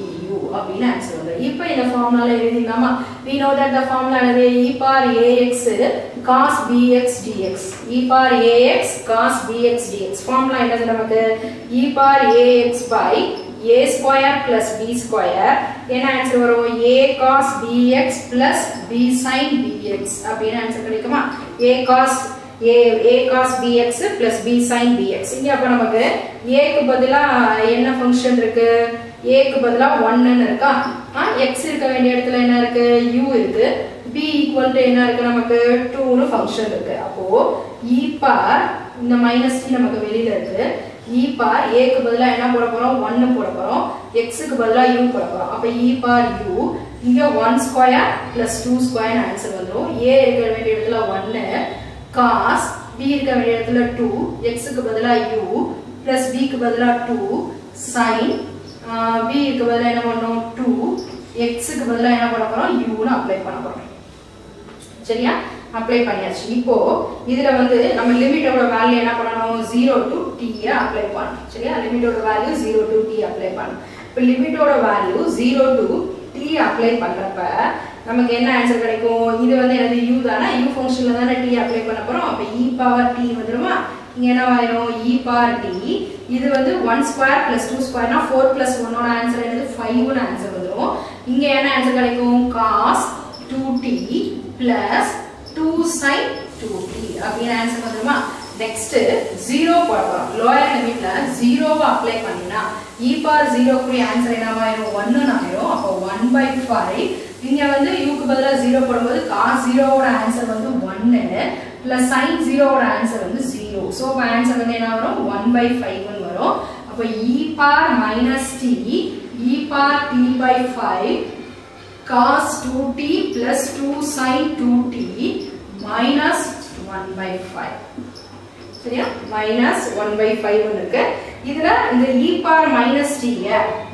அப்படின ஆன்சர் வரும் இப்போ இந்த ஃபார்முலால எழுதிடலாமா we know that the formula is e power ax cos bx dx e power ax cos bx dx formula என்னது நமக்கு e power ax by a square plus b square என்ன answer வரும் a cos bx plus b sin bx அப்படின answer கிடைக்குமா a cos bx plus b sin bx இங்க அப்ப நமக்கு a க்கு பதிலா என்ன ஃபங்க்ஷன் இருக்கு a க்கு பதிலா 1 ன்னு இருக்கா x இருக்க வேண்டிய இடத்துல என்ன இருக்கு u இருக்கு b equal to என்ன இருக்கு நமக்கு 2 ன்னு ஃபங்க்ஷன் இருக்கு அப்போ e power இந்த மைனஸ் t நமக்கு வெளியில இருக்கு e power a க்கு பதிலா என்ன போட போறோம் 1 போட போறோம் x க்கு பதிலா u போட போறோம் அப்ப e power u இங்க 1 ஸ்கொயர் plus 2 ஸ்கொயர் ஆன்சர் வந்துரும் a இருக்க வேண்டிய இடத்துல 1 cos b இருக்க வேண்டிய இடத்துல 2 x க்கு பதிலா u plus b க்கு பதிலா 2 sin b க்கு பதிலா என்ன பண்ணோம் 2 x க்கு பதிலா என்ன பண்ண போறோம் u ன்னு அப்ளை பண்ண போறோம் சரியா அப்ளை பண்ணியாச்சு இப்போ இதுல வந்து நம்ம லிமிட்டோட வேல்யூ என்ன பண்ணனும் 0 to t ய அப்ளை பண்ணனும் சரியா லிமிட்டோட வேல்யூ 0 to t அப்ளை பண்ணனும் இப்போ லிமிட்டோட வேல்யூ 0 to t அப்ளை பண்றப்ப நமக்கு என்ன ஆன்சர் கிடைக்கும் இது வந்து என்னது u தானா u ஃபங்க்ஷன்ல தான t அப்ளை பண்ணப் போறோம் அப்ப e power t வந்துருமா இங்க என்ன ஆயிரும் e power t இது வந்து 1 ஸ்கொயர் plus 2 ஸ்கொயர்னா 4 plus 1 ஓட ஆன்சர் என்னது 5 ன்னு ஆன்சர் வந்துரும் இங்க என்ன ஆன்சர் கிடைக்கும் cos 2t plus 2 sin 2t அப்படின answer வந்துருமா நெக்ஸ்ட் 0 போட போறோம் லோயர் லிமிட்ல 0 வை அப்ளை பண்ணினா e power 0 க்கு ஆன்சர் என்னவா ஆயிரும் 1 ன்னு ஆயிரும் அப்ப 1/5 இங்க வந்து u க்கு பதிலா 0 போடும்போது cos 0 ஓட ஆன்சர் வந்து 1 plus sin 0 ஓட ஆன்சர் வந்து 0 சோ அப்ப ஆன்சர் வந்து என்ன வரும் 1/5 ன்னு வரும் அப்ப e power minus t e power t/5 cos 2t plus 2 sin 2t minus 1/5 சரியா minus 1/5 ன்னு இருக்கு இதுல இந்த e power minus t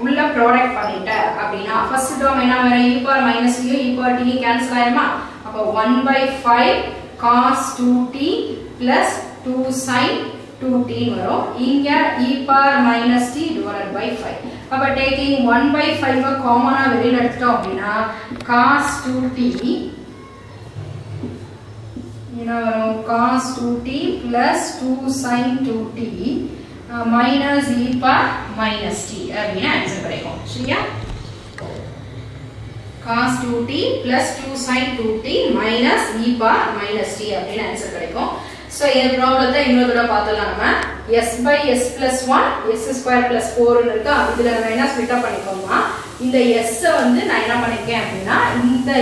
உள்ள ப்ராடக்ட் பண்ணிட்ட அப்படினா ஃபர்ஸ்ட் டேர்ம் என்ன வரும் e power minus t e power t cancel ஆயிருமா அப்ப 1/5 cos 2t plus 2 sin 2t வரும் இங்க e power minus t divided by 5 அப்ப taking 1/5 காமனா வெளியில எடுத்துட்டோம் அப்படினா cos 2t என்ன வரும் cos 2t plus 2 sin 2t minus e power minus t அப்படினா ஆன்சர் கிடைக்கும் சரியா cos 2t plus 2 sin 2t minus e power minus t அப்படினா ஆன்சர் கிடைக்கும் சோ இந்த ப்ராப்ளத்தை இன்னொரு தடவை பார்த்தலாம் நம்ம s by s plus 1 s square plus 4 ன்னு இருக்கு இதுல நம்ம என்ன ஸ்ப்ளிட் அப் பண்ணிக்கோமா இந்த s வந்து நான் என்ன பண்ணிருக்கேன் அப்படினா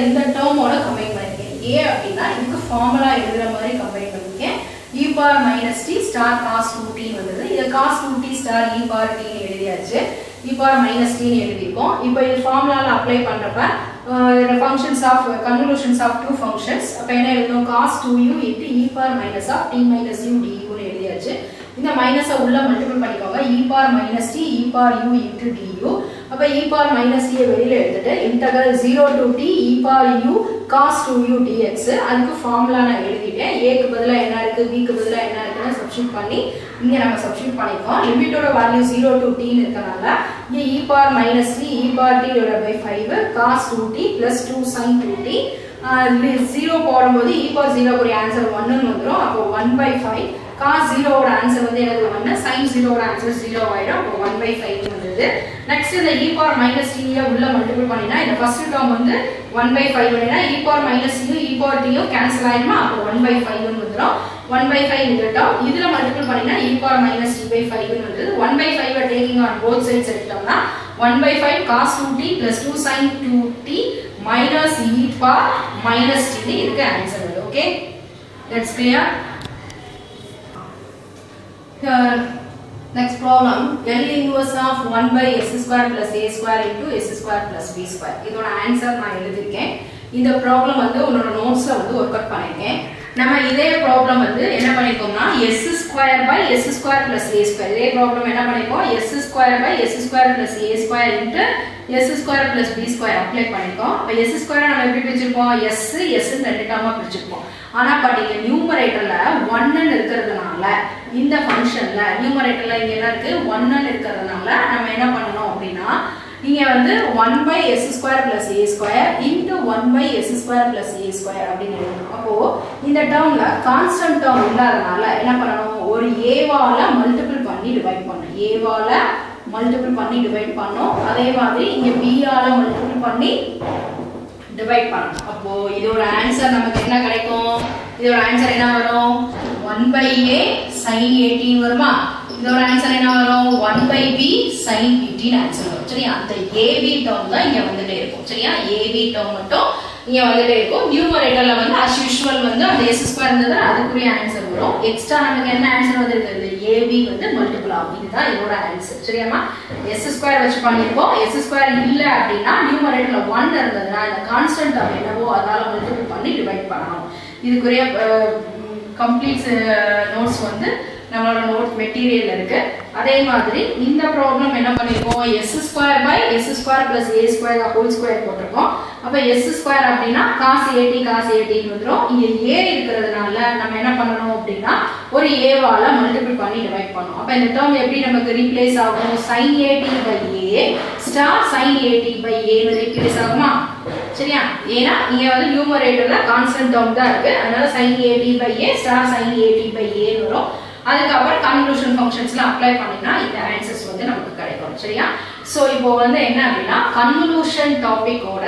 இந்த டேர்மோட கம்பைன் பண்ணிருக்கேன் a அப்படினா இதுக்கு ஃபார்முலா எழுதுற மாதிரி கம்பைன் பண்ணிருக்கேன் e power minus t star cos 2t வந்தது இது cos 2t star e power t ன்னு எழுதியாச்சு e power minus t ன்னு எழுதிருக்கோம் இப்போ இந்த ஃபார்முலால அப்ளை பண்றப்ப functions of convolutions of two functions அப்ப என்ன எழுதணும் cos 2u into e power minus of t minus u du ன்னு எழுதியாச்சு இந்த மைனஸ உள்ள மல்டிபிள் பண்ணிக்கோங்க e power minus t e power u into du அப்ப e power minus t வெளியில எடுத்துட்டு integral 0 to t e power u cos 2u dx அதுக்கு formula நான் எழுதிட்டேன் a க்கு பதிலா என்ன இருக்கு b க்கு பதிலா என்ன இருக்குன்னு சப்ஸ்டிட்யூட் பண்ணி இங்க நம்ம சப்ஸ்டிட்யூட் பண்ணிப்போம் லிமிட்டோட வேல்யூ 0 to t ன்னு இருக்கனால இங்க e power minus t e power t divided by 5 cos 2t plus 2 sin 2t 0 போடும்போது e power 0 உடைய ஆன்சர் 1 ன்னு வந்துரும். அப்போ 1/5 cos 0 ஓட ஆன்சர் வந்து என்னது 1, sin 0 ஓட ஆன்சர் 0 ஆயிடும். அப்போ 1/5 வந்தது. நெக்ஸ்ட் இந்த e power minus t உள்ள மல்டிபிள் பண்ணினா இந்த ஃபர்ஸ்ட் டேர்ம் வந்து 1/5 பண்ணினா e power minus t e power t cancel ஆயிடுமா? அப்போ 1/5 ன்னு வந்துரும். 1/5 இந்த டேர்ம் இதுல மல்டிபிள் பண்ணினா e power minus t/5 ன்னு வந்தது. 1/5 டேக்கிங் ஆன் போத் சைட்ஸ் எடுத்தோம்னா 1/5 cos 2t plus 2 sin 2t minus e power minus t இதுக்கு ஆன்சர் வருது. Okay, that's clear. Here next problem, L inverse of 1 by s square plus a square into s square plus b square. இதோட answer நான் எழுதிருக்கேன். இந்த problem வந்து உங்களோட நோட்ஸ்ல வந்து work out பண்ணிருக்கேன். நம்ம இதே ப்ராப்ளம் வந்து என்ன பண்ணிருக்கோம்னா s square by s square plus a square. இதே ப்ராப்ளம் என்ன பண்ணிருக்கோம்? s square by s square plus a square into s square plus b square apply பண்ணிருக்கோம். அப்ப s square நம்ம எப்படி பிரிச்சிருப்போம்? s ன்னு ரெண்டு டேர்மா பிரிச்சிருப்போம். ஆனா பட் இங்க நியூமரேட்டர்ல 1 ன்னு இருக்கிறதுனால இந்த ஃபங்க்ஷன்ல நியூமரேட்டர்ல இங்க என்ன இருக்கு? 1 ன்னு இருக்கிறதுனால நம்ம என்ன பண்ணனும் அப்படினா இங்க வந்து 1 by s square plus a square into 1 by s square plus a square அப்படினு எழுதணும். அப்போ இந்த டேர்ம்ல கான்ஸ்டன்ட் டேர்ம் இல்லாதனால என்ன பண்ணனும்? ஒரு a வால மல்டிபிள் பண்ணி டிவைட் பண்ணனும். a வால மல்டிபிள் பண்ணி டிவைட் பண்ணனும். அதே மாதிரி இங்க b ஆல மல்டிபிள் பண்ணி டிவைட் பண்ணனும். அப்போ இதோட ஆன்சர் நமக்கு என்ன கிடைக்கும்? இதோட ஆன்சர் என்ன வரும்? 1 by a sin 18 வருமா? இதோட ஆன்சர் என்ன வரும்? 1 by b sin 15 ஆன்சர் வரும். சரியா? அந்த ab டேர்ம் தான் இங்க வந்துட்டே இருக்கும். சரியா? ab டேர்ம் மட்டும் இங்க வந்துட்டே இருக்கும். நியூமரேட்டர்ல வந்து as usual வந்து அந்த s ஸ்கொயர் இருந்தது அதுக்குரிய ஆன்சர் வரும். எக்ஸ்ட்ரா நமக்கு என்ன ஆன்சர் வந்திருக்கு? ab வந்து மல்டிபிள் ஆகும். இதுதான் இதோட ஆன்சர். சரியாமா? s ஸ்கொயர் வச்சு பண்ணிருக்கோம். s ஸ்கொயர் இல்ல அப்படினா நியூமரேட்டர்ல 1 இருந்ததுனா இந்த கான்ஸ்டன்ட் டேர்ம் என்னவோ அதால மல்டிபிள் பண்ணி டிவைட் பண்ணனும். இதுக்குரிய கம்ப்ளீட் நோட்ஸ் வந்து நம்மளோட நோட் மெட்டீரியல் இருக்கு. அதே மாதிரி இந்த ப்ராப்ளம் என்ன பண்ணிருக்கோம்? s square by s square plus a square whole square போட்டுருக்கோம். அப்ப s ஸ்கொயர் அப்படினா cos 80 வந்துரும். இங்க a இருக்கிறதுனால நம்ம என்ன பண்ணனும் அப்படினா ஒரு a வால மல்டிபிள் பண்ணி டிவைட் பண்ணனும். அப்ப இந்த டேர்ம் எப்படி நமக்கு ரீப்ளேஸ் ஆகும்? sin 80 by a star sin 80 by a ன்னு ரீப்ளேஸ் ஆகுமா? சரியா? ஏனா இங்க வந்து நியூமரேட்டர்ல கான்ஸ்டன்ட் டேர்ம் தான் இருக்கு. அதனால sin 80 by a star sin 80 by a வரும். அதுக்கு அப்புறம் கன்வல்யூஷன் ஃபங்க்ஷன்ஸ்ல அப்ளை பண்ணினா இந்த ஆன்சர்ஸ் வந்து நமக்கு கிடைக்கும். சரியா? சோ இப்போ வந்து என்ன அப்படினா கன்வல்யூஷன் டாபிக்கோட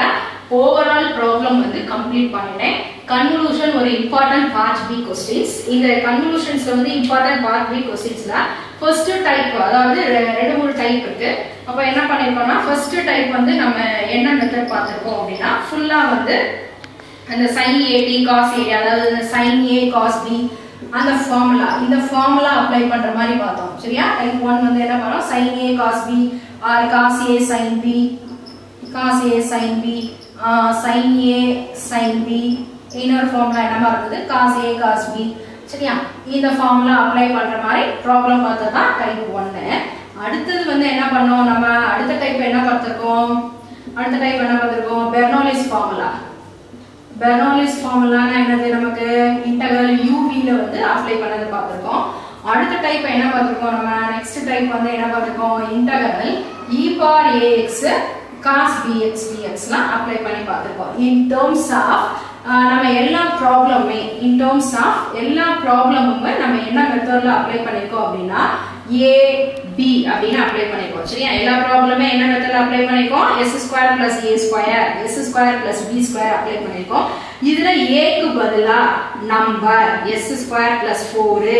ஓவரால் ப்ராப்ளம் வந்து கம்ப்ளீட் பண்ணிட்டேன். கன்வல்யூஷன் ஒரு இம்பார்ட்டன்ட் பார்ட் பி क्वेश्चंस. இந்த கன்வல்யூஷன்ஸ்ல வந்து இம்பார்ட்டன்ட் பார்ட் பி क्वेश्चंसல ஃபர்ஸ்ட் டைப் அதாவது ரெண்டு மூணு டைப் இருக்கு. அப்ப என்ன பண்ணிருக்கோம்னா ஃபர்ஸ்ட் டைப் வந்து நம்ம என்ன மெத்தட் பார்த்திருக்கோம் அப்படினா ஃபுல்லா வந்து அந்த sin 80 cos 80 அதாவது sin a cos b அந்த ஃபார்முலா இந்த ஃபார்முலா அப்ளை பண்ற மாதிரி பார்த்தோம். சரியா? டைப் 1 வந்து என்ன பண்ணோம்? sin a cos b or cos a sin b cos a sin b sin a sin b இன்னொரு ஃபார்முலா என்னமா இருக்குது? cos a cos b. சரியா? இந்த ஃபார்முலா அப்ளை பண்ற மாதிரி ப்ராப்ளம் பார்த்தா டைப் 1. அடுத்து வந்து என்ன பண்ணோம்? நம்ம அடுத்த டைப் என்ன பார்த்திருக்கோம்? அடுத்த டைப் என்ன பார்த்திருக்கோம்? Bernoulli's formula. பெர்னோலிஸ் ஃபார்முலானா என்னது? நமக்கு இன்டெகிரல் uv ல வந்து அப்ளை பண்ணது பார்த்திருக்கோம். அடுத்த டைப் என்ன பார்த்திருக்கோம்? நம்ம நெக்ஸ்ட் டைப் வந்து என்ன பார்த்திருக்கோம்? Integral e power ax cos bx dxலாம் அப்ளை பண்ணி பார்த்திருக்கோம். இன் டர்ம்ஸ் ஆஃப் நம்ம எல்லா ப்ராப்ளமே இன் டர்ம்ஸ் ஆஃப் எல்லா ப்ராப்ளமுமே நம்ம என்ன மெத்தட்ல அப்ளை பண்ணிருக்கோம் அப்படினா a b அப்படினா அப்ளை பண்ணிருக்கோம். சரியா? எல்லா ப்ராப்ளமே என்ன மெத்தட்ல அப்ளை பண்ணிருக்கோம்? s square plus a square s square plus b square apply பண்ணிருக்கோம். இதுல a க்கு பதிலா number s square plus 4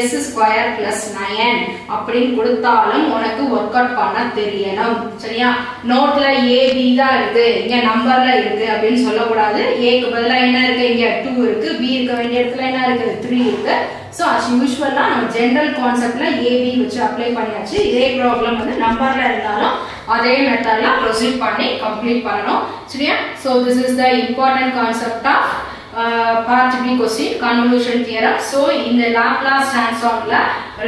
s square plus 9 அப்படி கொடுத்தாலும் உனக்கு வொர்க் அவுட் பண்ண தெரியணும். சரியா? நோட்ல a b தான் இருக்கு, இங்க நம்பர்ல இருக்கு அப்படினு சொல்ல கூடாது. a க்கு பதிலா என்ன இருக்கு? இங்க 2 இருக்கு. b இருக்க வேண்டிய இடத்துல என்ன இருக்கு? 3 இருக்கு. So as usual நம்ம ஜெனரல் கான்செப்ட்ல a b வச்சு அப்ளை பண்ணியாச்சு. இதே ப்ராப்ளம் வந்து நம்பர்ல இருந்தாலும் அதே மெத்தட்ல ப்ரோசீட் பண்ணி கம்ப்ளீட் பண்ணனும். சரியா? So this is the important concept of part b question convolution theorem. So இந்த லாப்லாஸ் ட்ரான்ஸ்ஃபார்ம்ல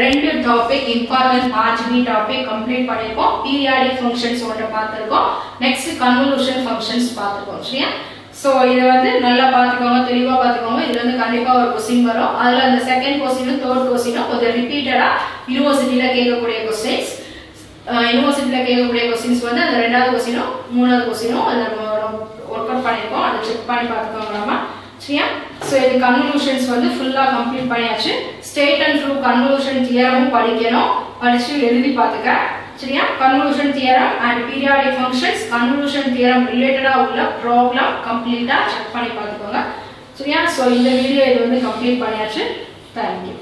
ரெண்டு topic important part b topic complete பண்ணிருக்கோம். பீரியாடிக் ஃபங்க்ஷன்ஸ் ஒன்று பார்த்திருக்கோம். நெக்ஸ்ட் கன்வல்யூஷன் ஃபங்க்ஷன்ஸ் பார்த்திருக்கோம். சரியா? சோ இது வந்து நல்லா பாத்துக்கோங்க, தெளிவா பாத்துக்கோங்க. இதுல வந்து கண்டிப்பா ஒரு क्वेश्चन வரும். அதுல அந்த செகண்ட் क्वेश्चन தேர்ட் क्वेश्चन கொஞ்சம் ரிப்பீட்டடா யுனிவர்சிட்டில கேட்கக்கூடிய क्वेश्चंस யுனிவர்சிட்டில கேட்கக்கூடிய क्वेश्चंस வந்து அந்த ரெண்டாவது क्वेश्चन மூணாவது क्वेश्चन அது நம்ம வொர்க் அப்லோட் பண்ணியிருக்கோம், அதை செக் பண்ணி பார்த்துக்கோங்களாமா. சரியா? ஸோ இது கன்வல்யூஷன்ஸ் வந்து ஃபுல்லாக கம்ப்ளீட் பண்ணியாச்சு. ஸ்டேட் அண்ட் ப்ரூவ் கன்வல்யூஷன் தியரமும் படிக்கணும், படித்து எழுதி பார்த்துக்க. சரியா? Convolution theorem and periodic functions, convolution theorem ரிலேட்டடாக உள்ள ப்ராப்ளம் கம்ப்ளீட்டாக செக் பண்ணி பார்த்துக்கோங்க. சரியா? ஸோ இந்த வீடியோ இது வந்து கம்ப்ளீட் பண்ணியாச்சு. தேங்க்யூ.